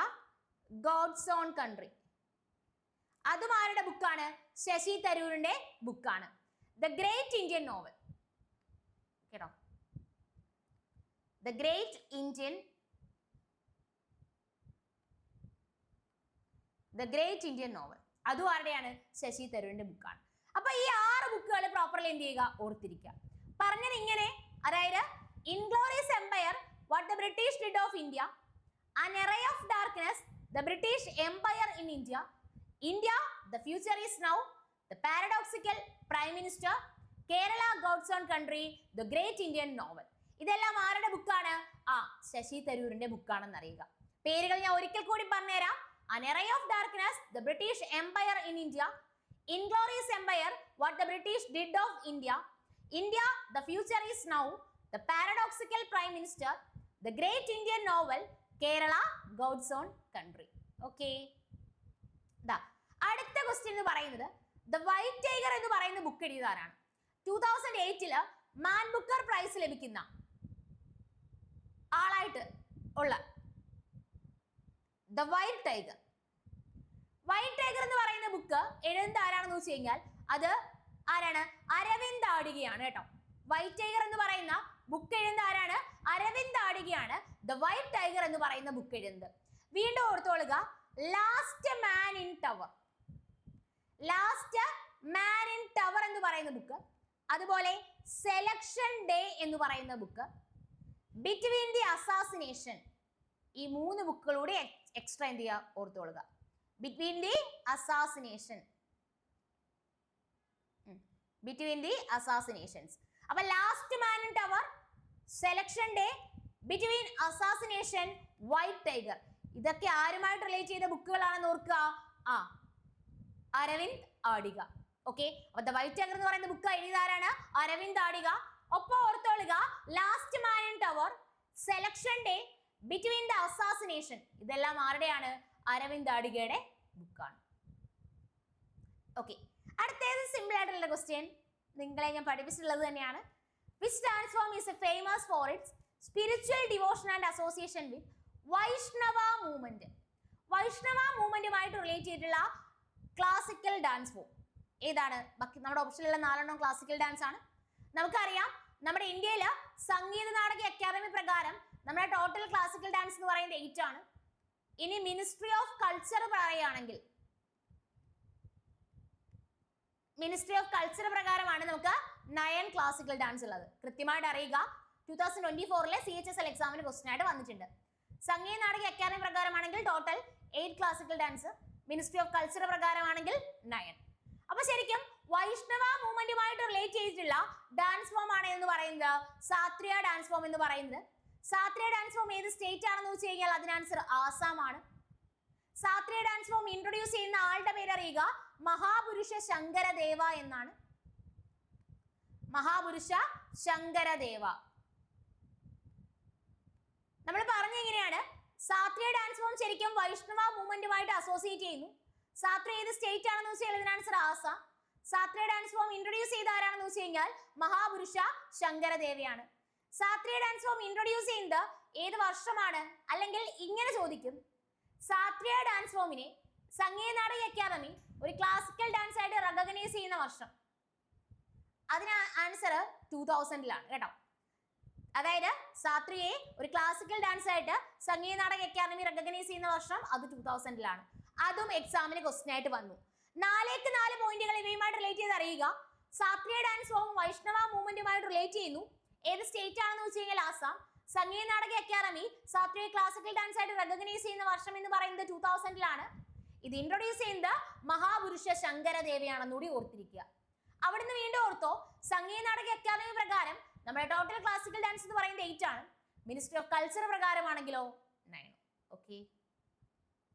God's own country, അതും ആരുടെ ബുക്കാണ്? ശശി തരൂരിന്റെ ബുക്കാണ്. ദ ഗ്രേറ്റ് ഇന്ത്യൻ നോവൽ കേട്ടോ. ദ ഗ്രേറ്റ് ഇന്ത്യൻ നോവൽ, അതും ആരുടെയാണ്? ശശി തരൂരിന്റെ ബുക്കാണ്. അപ്പൊ ഈ 6 ബുക്കുകൾ പ്രോപ്പർലി എന്ത് ചെയ്യുക? ഓർത്തിരിക്കുക. പറഞ്ഞത് ഇങ്ങനെ, അതായത് inglorious empire, what the British did of India, an era of darkness, the British empire in India, India the future is now, the paradoxical prime minister, Kerala God's own country, the great Indian novel. ഇതെല്ലാം ആരുടെ ബുക്കാണ്? ശശി തരൂരിന്റെ ബുക്കാണെന്ന് അറിയുക. പേരുകൾ ഞാൻ ഒരിക്കൽ കൂടി പറഞ്ഞുതരാം. An array of darkness, the British Empire in India, Inglorious Empire, what the British did of India, India, the future is now, the paradoxical Prime Minister, the Great Indian Novel, Kerala, God's Own Country. Okay. അടുത്ത question എന്ന് പറയുന്നത് the white tiger എന്ന് പറയുന്ന book എഴുതിയതാരാണ്? 2008 മാൻ Booker price ലഭിക്കുന്ന ആളായിട്ട് ഉള്ള the white tiger. White tiger എന്ന് പറയുന്ന ബുക്ക് എഴുതുന്നത് ആരാണെന്ന് വെച്ച് കഴിഞ്ഞാൽ അത് ആരാണ്? അരവിന്ദ് ആടികയാണ് കേട്ടോ. വൈറ്റ് ടൈഗർ എന്ന് പറയുന്ന ബുക്ക് എഴുതുന്നത് ആരാണ്? അരവിന്ദ് ആടികയാണ് ദ വൈറ്റ് ടൈഗർ എന്ന് പറയുന്ന ബുക്ക് എഴുതുന്നത്. വീണ്ടും ഓർത്തോളുക, last man in tower, last man in tower എന്ന് പറയുന്ന ബുക്ക്, അതുപോലെ സെലക്ഷൻ ഡേ എന്ന് പറയുന്ന ബുക്ക്, ബിറ്റ്വീൻ ദി അസാസിനേഷൻ, ഈ 3 ബുക്കുകളൂടെ എക്സ്ട്രാ എന്ത് ചെയ്യുക? ഓർത്തോളുക. Between the assassination, between the assassinations. അപ്പൊ last man in tower, selection day, between assassination, white tiger, ഇതൊക്കെ ആരുമായിട്ട് റിലേറ്റ് ചെയ്ത ബുക്കുകളാണെന്ന് ഓർക്കുക? ആ അരവിന്ദ് ആടിക. ഓക്കെ, അപ്പൊ ദ വൈറ്റ് ടൈഗർ എന്ന് പറയുന്ന ബുക്ക് എഴുതിയതാരാണ്? അരവിന്ദ് ആടിക. ഒപ്പം ഓർത്തോളുക, last man in tower, selection day, between the assassination, ഇതെല്ലാം ആരുടെയാണ്? അരവിന്ദ് ആടികയുടെ ബുക്കാണ്. ഓക്കെ, അടുത്തേത് സിമ്പിൾ ആയിട്ടുള്ള ക്വസ്റ്റ്യൻ നിങ്ങളെ ഞാൻ പഠിപ്പിച്ചിട്ടുള്ളത് തന്നെയാണ്. Which dance form is famous for its spiritual devotion and association with Vaishnava movement? Vaishnava മൂവ്മെന്റുമായിട്ട് റിലേറ്റ് ചെയ്തിട്ടുള്ള ക്ലാസിക്കൽ ഡാൻസ് ഫോം ഏതാണ്? നമ്മുടെ ഓപ്ഷനിലുള്ള 4 ക്ലാസിക്കൽ ഡാൻസ് ആണ്. നമുക്കറിയാം നമ്മുടെ ഇന്ത്യയിൽ സംഗീത നാടക അക്കാദമി പ്രകാരം നമ്മുടെ ടോട്ടൽ ക്ലാസിക്കൽ ഡാൻസ് എന്ന് പറയുന്നത് 8 ആണ്. ഇനി മിനിസ്ട്രി ഓഫ് കൾച്ചർ പറയുകയാണെങ്കിൽ, മിനിസ്ട്രി ഓഫ് കൾച്ചർ പ്രകാരമാണ് നമുക്ക് 9 ക്ലാസിക്കൽ ഡാൻസ് ഉള്ളത്. കൃത്യമായിട്ട് അറിയുക, 2024 CHSL എക്സാമിന് ക്വസ്റ്റ്യൻ ആയിട്ട് വന്നിട്ടുണ്ട്. സംഗീത നാടക അക്കാദമി പ്രകാരമാണെങ്കിൽ total 8 classical dance, ministry of culture പ്രകാരമാണെങ്കിൽ 9. അപ്പൊ ശരിക്കും വൈഷ്ണവ മൂവ്മെന്റുമായിട്ട് റിലേറ്റ് ചെയ്തിട്ടുള്ള ഡാൻസ് ഫോം ആണ് എന്ന് പറയുന്നത് സാത്രിയ ഡാൻസ് ഫോം എന്ന് പറയുന്നത്. സാത്രിയ ഡാൻസ് ഫോം ഏത് സ്റ്റേറ്റ് ആണെന്ന് വെച്ച് കഴിഞ്ഞാൽ അതിന് ആൻസർ ആസാം ആണ്. സാത്രിയ ഡാൻസ് ഫോം ഇൻട്രൊഡ്യൂസ് ചെയ്യുന്ന ആളുടെ പേര് അറിയുക, മഹാപുരുഷ ശങ്കരദേവ എന്നാണ്. മഹാപുരുഷ ശങ്കരദേവ. നമ്മൾ പറഞ്ഞ എങ്ങനെയാണ്? സാത്രിയ ഡാൻസ് ഫോം ശരിക്കും വൈഷ്ണവ മൂവ്മെന്റുമായിട്ട് അസോസിയേറ്റ് ചെയ്യുന്നു. സാത്രിയ ഏത് സ്റ്റേറ്റ് ആണെന്ന് വെച്ചാൽ അതിന് answer Assam. Sattriya dance form introduce ചെയ്ത ആരാണെന്ന് വെച്ച് കഴിഞ്ഞാൽ മഹാപുരുഷ ശങ്കരദേവയാണ്. സാത്രിയ ഡാൻസ് ഫോം ഇൻട്രൊഡ്യൂസ് ചെയ്യുന്നത് ഏത് വർഷമാണ്? അല്ലെങ്കിൽ ഇങ്ങനെ ചോദിക്കും, സാത്രിയ ഡാൻസ് ഫോമിനെ സംഗീത നാടക അക്കാദമി ഒരു ക്ലാസിക്കൽ ഡാൻസ് ആയിട്ട് റെക്കഗ്നൈസ് ചെയ്യുന്ന വർഷം? അതിന് ആൻസർ 2000-ലാണ് കേട്ടോ. അതായത് സാത്രിയയെ ഒരു ക്ലാസിക്കൽ ഡാൻസ് ആയിട്ട് സംഗീത നാടക അക്കാദമി റെക്കഗ്നൈസ് ചെയ്യുന്ന വർഷം അത് 2000-ലാണ്. അതും എക്സാമിന് ക്വസ്റ്റ്യൻ ആയിട്ട് വന്നു. 4 പോയിന്റുകൾ ഇവയുമായിട്ട് റിലേറ്റ് ചെയ്ത് അറിയുക. സാത്രിയ ഡാൻസ് ഫോം വൈഷ്ണവ മൂവ്മെന്റുമായിട്ട് റിലേറ്റ് ചെയ്യുന്നു. ഏത് സ്റ്റേറ്റ് ആണെന്ന് വെച്ച് കഴിഞ്ഞാൽ ആസാം. സംഗീത Natak academy Sattriya classical dance ആയിട്ട് റെക്കഗ്നൈസ് ചെയ്യുന്ന വർഷം എന്ന് പറയുന്നത് 2000-ലാണ്. ഇത് ഇൻട്രൊഡ്യൂസ് ചെയ്യുന്നത് മഹാപുരുഷ ശങ്കരദേവയാണെന്നുകൂടി ഓർത്തിരിക്കുക. അവിടുന്ന് വീണ്ടും ഓർത്തോ, സംഗീത നാടക അക്കാദമി പ്രകാരം നമ്മുടെ ടോട്ടൽ ക്ലാസിക്കൽ ഡാൻസ് എന്ന് പറയുന്നത് 8 ആണ്. മിനിസ്ട്രി ഓഫ് കൾച്ചർ പ്രകാരമാണെങ്കിലോ 9. ഓക്കെ,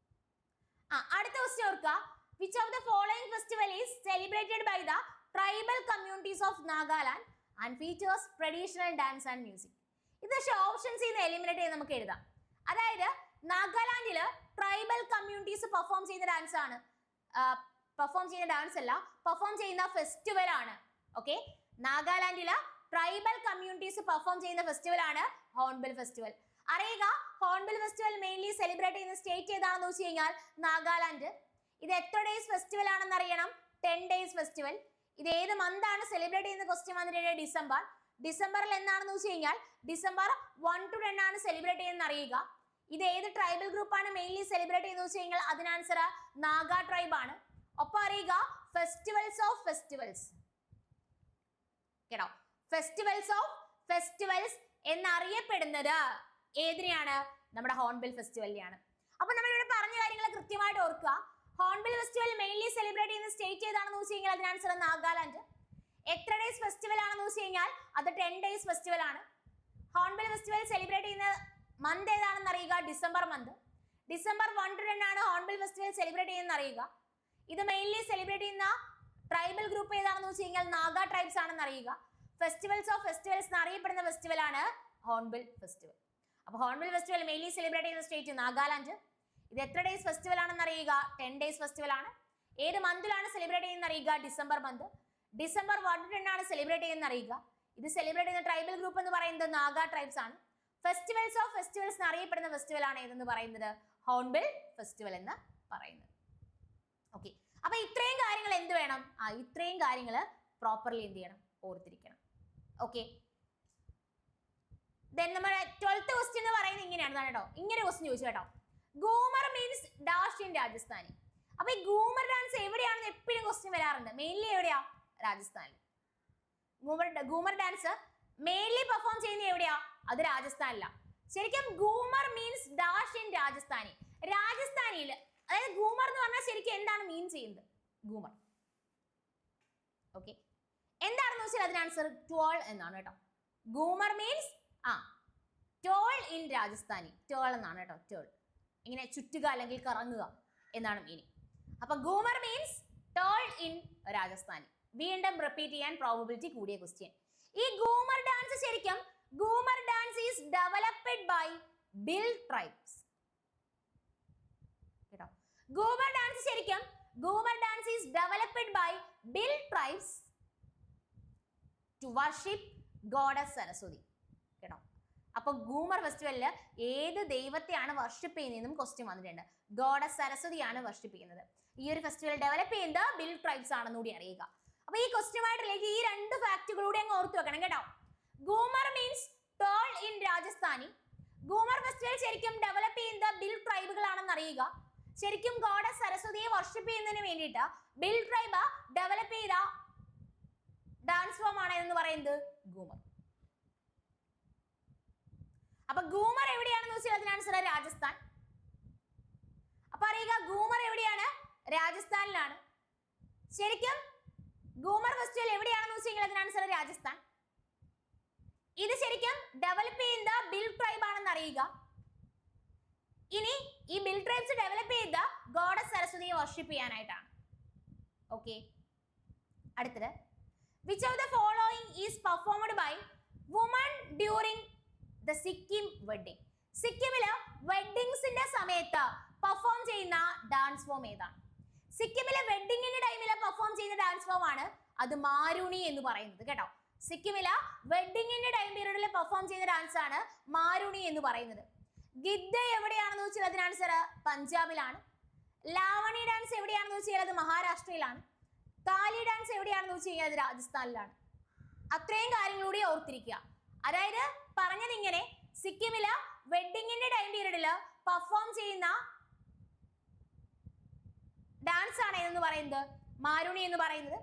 അടുത്ത ക്വസ്റ്റ്യൻ ഓർക്കുക. Which of the following festival is celebrated by the tribal communities of Nagaland and features traditional dance and music? ഇത് ഓപ്ഷൻസ് നിന്ന് എലിമിനേറ്റ് ചെയ്ത് നമുക്ക് എഴുതാം. അതായത് നാഗാലാൻഡില് ട്രൈബൽ കമ്മ്യൂണിറ്റീസ് പെർഫോം ചെയ്യുന്ന ഡാൻസ് ആണ്, പെർഫോം ചെയ്യുന്ന ഫെസ്റ്റിവൽ ആണ്. ഓക്കെ, നാഗാലാൻഡില് ട്രൈബൽ കമ്മ്യൂണിറ്റീസ് പെർഫോം ചെയ്യുന്ന ഫെസ്റ്റിവൽ ആണ് ഹോൺബിൽ ഫെസ്റ്റിവൽ. അറിയുക, ഹോൺബിൽ ഫെസ്റ്റിവൽ മെയിൻലി സെലിബ്രേറ്റ് ചെയ്യുന്ന സ്റ്റേറ്റ് ഏതാണെന്ന് വെച്ച് കഴിഞ്ഞാൽ നാഗാലാൻഡ്. ഇത് എത്ര ഡേയ്സ് ഫെസ്റ്റിവൽ ആണെന്ന് അറിയണം? 10 days ഫെസ്റ്റിവൽ. ഇത് ഏത് മന്ത് ആണ് സെലിബ്രേറ്റ് ചെയ്യുന്ന ക്വസ്റ്റ്യൻ വന്നിട്ട് ഡിസംബർ. ഡിസംബറിൽ എന്നാണെന്ന് വെച്ച് കഴിഞ്ഞാൽ ഡിസംബർ 1 to 10 ആണ് സെലിബ്രേറ്റ് ചെയ്യുന്നത് അറിയുക. ഇത് ഏത് ട്രൈബൽ ഗ്രൂപ്പ് ആണ് മെയിൻലി സെലിബ്രേറ്റ് ചെയ്യുന്നത് വെച്ച് കഴിഞ്ഞാൽ അതിന് ആൻസർ നാഗ ട്രൈബ് ആണ്. ഒപ്പം അറിയുക, ഫെസ്റ്റിവൽസ് ഓഫ് ഫെസ്റ്റിവൽസ് കേട്ടോ. ഫെസ്റ്റിവൽസ് ഓഫ് ഫെസ്റ്റിവൽസ് എന്നറിയപ്പെടുന്നത് ഏതിനെയാണ്? നമ്മുടെ ഹോൺബിൽ ഫെസ്റ്റിവലിനെയാണ്. അപ്പൊ നമ്മൾ ഇവിടെ പറഞ്ഞ കാര്യങ്ങൾ കൃത്യമായിട്ട് ഓർക്കുക. ഹോൺബിൽ ഫെസ്റ്റിവൽ മെയിൻലി സെലിബ്രേറ്റ് ചെയ്യുന്ന സ്റ്റേറ്റ് ഏതാണെന്ന് വെച്ച് കഴിഞ്ഞാൽ അതിന് ആൻസർ നാഗാലാൻഡ്. എത്ര ഡേയ്സ് ഫെസ്റ്റിവൽ ആണെന്ന് വെച്ച് കഴിഞ്ഞാൽ അത് 10 days ഫെസ്റ്റിവൽ ആണ്. ഹോൺബിൽ ഫെസ്റ്റിവൽ സെലിബ്രേറ്റ് ചെയ്യുന്ന മന്ത് ഏതാണെന്ന് അറിയുക, ഡിസംബർ മന്ത്. ഡിസംബർ 1 to 10 ആണ് ഹോൺബിൽ ഫെസ്റ്റിവൽ സെലിബ്രേറ്റ് ചെയ്യുന്ന അറിയുക. ഇത് മെയിൻലി സെലിബ്രേറ്റ് ചെയ്യുന്ന ട്രൈബൽ ഗ്രൂപ്പ് ഏതാണെന്ന് വെച്ച് കഴിഞ്ഞാൽ നാഗ ട്രൈബ്സ് ആണെന്ന് അറിയുക. ഫെസ്റ്റിവൽസ് ഓഫ് ഫെസ്റ്റിവൽസ് എന്നറിയപ്പെടുന്ന ഫെസ്റ്റിവൽ ആണ് ഹോൺബിൽ ഫെസ്റ്റിവൽ. അപ്പൊ ഹോൺബിൽ ഫെസ്റ്റിവൽ മെയിൻലി സെലിബ്രേറ്റ് ചെയ്യുന്ന സ്റ്റേറ്റ് നാഗാലാൻഡ്. ഇത് എത്ര ഡേയ്സ് ഫെസ്റ്റിവൽ ആണെന്ന് അറിയുക, 10 days ഫെസ്റ്റിവൽ ആണ്. ഏത് മന്തിലാണ് സെലിബ്രേറ്റ് ചെയ്യുന്ന അറിയുക, ഡിസംബർ മന്ത്. ഡിസംബർ 1 to 10 ആണ് സെലിബ്രേറ്റ് ചെയ്യുന്ന അറിയുക. ഇത് സെലിബ്രേറ്റ് ചെയ്യുന്ന ട്രൈബൽ ഗ്രൂപ്പ് എന്ന് പറയുന്നത് നാഗ ട്രൈബ്സ് ആണ്. ഫെസ്റ്റിവൽസ് ഓഫ് ഫെസ്റ്റിവൽസ് എന്നറിയപ്പെടുന്ന ഫെസ്റ്റിവൽ ആണ് ഏതെന്ന് പറയുന്നത് ഹോൺബിൽ ഫെസ്റ്റിവൽ എന്ന് പറയുന്നത്. ഓക്കെ, അപ്പൊ ഇത്രയും കാര്യങ്ങൾ എന്ത് വേണം? ഇത്രയും കാര്യങ്ങൾ പ്രോപ്പർലി എന്ത് ചെയ്യണം? ഓർത്തിരിക്കണം. ഓക്കെ, ദെൻ നമ്മുടെ 12th ക്വസ്റ്റ്യൻ എന്ന് പറയുന്നത് ഇങ്ങനെയാണ് കേട്ടോ. ഇങ്ങനെ ക്വസ്റ്റ്യൻ ചോദിച്ചു കേട്ടോ. Ghoomar means dash in Rajasthani. അപ്പൊ ഈ ഗൂമർ ഡാൻസ് എവിടെയാണെന്ന് എപ്പോഴും ക്വസ്റ്റ്യൻ വരാറുണ്ട്. മെയിൻലി എവിടെയാ? രാജസ്ഥാനിൽ. ഗൂമർ ഡാൻസ് മെയിൻലി പെർഫോം ചെയ്യുന്നത് എവിടെയാ? അത് രാജസ്ഥാനിലാണ്. ശരിക്കും Ghoomar means dash in Rajasthani. രാജസ്ഥാനിയിൽ, അതായത് ഗൂമർ എന്ന് പറഞ്ഞാൽ ശരിക്കും എന്താണ് മീൻ ചെയ്യുന്നത്? ഗൂമർ. ഓക്കെ, എന്താണെന്ന് വെച്ചാൽ അതിന് ആൻസർ ട്വോൾ എന്നാണ് കേട്ടോ. Ghoomar means twirl in Rajasthani. Twirl എന്നാണ് കേട്ടോ. ടോൾ ഇങ്ങനെ ചുറ്റുക അല്ലെങ്കിൽ കറങ്ങുക എന്നാണ് മീനിങ്. അപ്പൊ Ghoomar means twirl in Rajasthani. വീണ്ടും റിപ്പീറ്റ് ചെയ്യാൻ പ്രോബബിലിറ്റി കൂടിയ ക്വസ്റ്റ്യൻ. ഈ ഗൂമർ ഡാൻസ് ശരിക്കും Ghoomar dance is developed by Bhil tribes. കേട്ടോ, ഗൂമർ ഡാൻസ് ശരിക്കും Ghoomar dance is developed by Bhil tribes to worship goddess Saraswati. കേട്ടോ, അപ്പൊ ഗൂമർ ഫെസ്റ്റിവലില് ഏത് ദൈവത്തെയാണ് വർഷിപ്പ് ചെയ്യുന്നതെന്നും ക്വസ്റ്റ്യൻ വന്നിട്ടുണ്ട്. ഗോഡസ് സരസ്വതിയാണ് വർഷിപ്പ് ചെയ്യുന്നത്. ഈ ഒരു ഫെസ്റ്റിവൽ ഡെവലപ്പ് ചെയ്യുന്നത് ബിൽ ട്രൈബ്സ് ആണെന്ന് കൂടി അറിയുക. അപ്പൊ ഈ ക്വസ്റ്റ്യനുമായിട്ട് റിലേറ്റ് ഈ രണ്ട് ഫാക്ടുകളൂടെ അങ്ങ് ഓർത്തു വെക്കണം കേട്ടോ. Ghoomar means twirl in Rajasthani. Ghoomar festival ശരിക്കും ഡെവലപ്പ് ചെയ്യുന്നത് ബിൽ ട്രൈബുകളാണെന്ന് അറിയുക. ശരിക്കും ഗോഡസ് സരസ്വതിയെ വർഷിപ്പ് ചെയ്യുന്നതിന് വേണ്ടിയിട്ട് ബിൽ ട്രൈബ് ഡെവലപ്പ് ചെയ്ത ഡാൻസ് ഫോം ആണ് എന്ന് പറയുന്നത് ഗൂമർ. അപ്പൊ ഗൂമർ എവിടെയാണെന്ന് വെച്ചാൽ അതിന് ആൻസർ രാജസ്ഥാൻ. അപ്പൊ അറിയുക ഗൂമർ എവിടെയാണ്? രാജസ്ഥാനിലാണ്. ശരിക്കും ഗൂമർ ഫെസ്റ്റിവൽ എവിടെയാണെന്ന് വെച്ചാൽ അതിന് ആൻസർ രാജസ്ഥാൻ. ഇത് ശരിക്കും ഡെവലപ്പ് ചെയ്യുന്ന ബിൽ ട്രൈബ് ആണെന്ന് അറിയുക. ഇനി ഈ ബിൽ ട്രൈബ്സ് ഡെവലപ്പ് ചെയ്ത ഗോഡസ് സരസ്വതിയെ വർഷിപ്പ് ചെയ്യാനായിട്ടാണ്. ഓക്കെ, അടുത്തത് which of the following is performed by women during the Sikkim wedding? സിക്കിമില് വെഡിങ്സിന്റെ സമയത്ത് പെർഫോം ചെയ്യുന്ന ഡാൻസ് ഫോം ഏതാണ്? സിക്കിമിലെ വെഡിങ്ങിന്റെ ടൈമിൽ പെർഫോം ചെയ്യുന്ന ഡാൻസ് ഫോം ആണ് അത് മാരുണി എന്ന് പറയുന്നത്. കേട്ടോ, സിക്കിമിലെ വെഡിങ്ങിന്റെ ടൈം പീരീഡിൽ പെർഫോം ചെയ്യുന്ന ഡാൻസ് ആണ് മാരുണി എന്ന് പറയുന്നത്. ഗിദ്ദ എവിടെയാണെന്ന് വെച്ചാൽ അതിന് ആൻസർ പഞ്ചാബിലാണ്. ലാവണി ഡാൻസ് എവിടെയാണെന്ന് വെച്ചാൽ അത് മഹാരാഷ്ട്രയിലാണ്. കാലി ഡാൻസ് എവിടെയാണെന്ന് വെച്ച് കഴിഞ്ഞാൽ അത് രാജസ്ഥാനിലാണ്. അത്രയും കാര്യങ്ങളൂടെ ഓർത്തിരിക്കുക. അതായത് പറഞ്ഞത് ഇങ്ങനെ, സിക്കിമില് വെഡിങ്ങിന്റെ ടൈം പീരീഡിൽ പെർഫോം ചെയ്യുന്ന ഡാൻസ് ആണ് എന്ന് പറയുന്നത് മാരുണി എന്ന് പറയുന്നത്.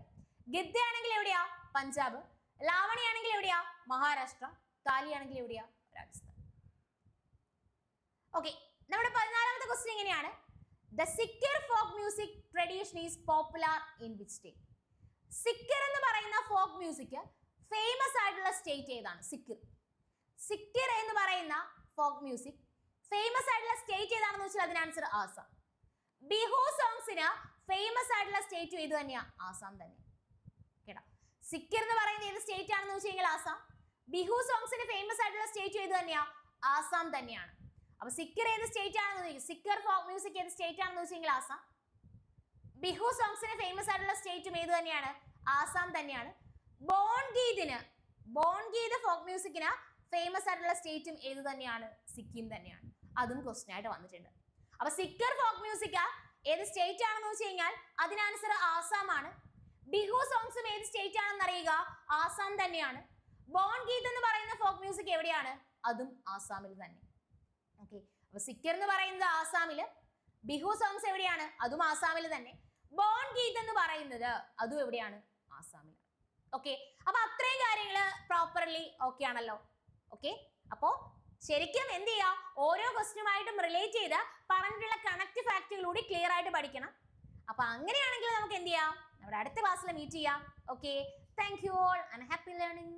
ഗിദ്ദ ആണെങ്കിൽ എവിടെയാ? പഞ്ചാബ്. ലാവണി ആണെങ്കിൽ എവിടെയാ? മഹാരാഷ്ട്ര. കാലി ആണെങ്കിൽ എവിടെയാ? രാജസ്ഥാൻ. ഓക്കെ, നമ്മുടെ 14ാമത്തെ ക്വസ്റ്റ്യൻ ഇങ്ങനെയാണ്. The Sikher folk music tradition is popular in which state? സിക്കിർ എന്ന് പറയുന്ന ഫോക്ക് മ്യൂസിക് ഫേമസ് ആയിട്ടുള്ള സ്റ്റേറ്റ് ഏതാണ്? സിക്കിർ എന്ന് പറയുന്ന ഫോക്ക് മ്യൂസിക് ഫേമസ് ആയിട്ടുള്ള സ്റ്റേറ്റ് ഏതാണെന്ന് വെച്ചാൽ അതിന് ആൻസർ ആസാം. ബിഹു സോങ്സിന് ഫേമസ് ആയിട്ടുള്ള സ്റ്റേറ്റ് ഏത് തന്നെയാ? ആസാം തന്നെ. കേട്ടോ, സിക്കിർ എന്ന് പറയുന്ന ഏത് സ്റ്റേറ്റ് ആണെന്ന് വെച്ച് കഴിഞ്ഞാൽ ആസാം. ബിഹു സോങ്സിന് ഫേമസ് ആയിട്ടുള്ള സ്റ്റേറ്റ് ഏത് തന്നെയാ? ആസാം തന്നെയാണ്. അപ്പൊ സിക്കിർ ഏത് സ്റ്റേറ്റ് ആണെന്ന് ചോദിക്കും. സിക്കിർ ഫോക്ക് മ്യൂസിക് ഏത് സ്റ്റേറ്റ് ആണെന്ന് വെച്ചെങ്കിൽ ആസാം. ബിഹു സോങ്സിന് ഫേമസ് ആയിട്ടുള്ള സ്റ്റേറ്റും ഏത് തന്നെയാണ്? ആസാം തന്നെയാണ്. ബോൺഗീത് ഫോക്ക് മ്യൂസിക്കിന് ഫേമസ് ആയിട്ടുള്ള സ്റ്റേറ്റും ഏത് തന്നെയാണ്? സിക്കിം തന്നെയാണ്. അതും ക്വസ്റ്റ്യൻ ആയിട്ട് വന്നിട്ടുണ്ട്. അപ്പൊ സിക്കിർ ഫോക്ക് മ്യൂസിക് ഏത് സ്റ്റേറ്റ് ആണെന്ന് വെച്ച് കഴിഞ്ഞാൽ അതിന് ആൻസർ ആസാം ആണ്. ബിഹു സോങ്സും ഏത് സ്റ്റേറ്റ് ആണെന്ന് അറിയുക, ആസാം തന്നെയാണ്. ബോൺഗീത് എന്ന് പറയുന്ന ഫോക്ക് മ്യൂസിക് എവിടെയാണ്? അതും ആസാമിൽ തന്നെ. ഓക്കെ, അപ്പൊ സിക്കിർ എന്ന് പറയുന്നത് ആസാമില്, ബിഹു സോങ്സ് എവിടെയാണ്? അതും ആസാമിൽ തന്നെ. ബോൺഗീത് എന്ന് പറയുന്നത് അതും എവിടെയാണ്? ആസാമിൽ. ഓക്കെ, അപ്പൊ അത്രയും കാര്യങ്ങള് പ്രോപ്പർലി ഓക്കെ ആണല്ലോ. ഓക്കെ, അപ്പോ ശരിക്കും എന്ത് ചെയ്യാ, ഓരോ ക്വസ്റ്റ്യനുമായിട്ടും റിലേറ്റ് ചെയ്ത് പറഞ്ഞിട്ടുള്ള കണക്ട് ഫാക്ടുകളൂടി ക്ലിയർ ആയിട്ട് പഠിക്കണം. അപ്പൊ അങ്ങനെയാണെങ്കിൽ നമുക്ക് എന്ത് ചെയ്യാം, നമ്മുടെ അടുത്ത ക്ലാസ്സിൽ മീറ്റ് ചെയ്യാം. Okay, thank you all and happy learning.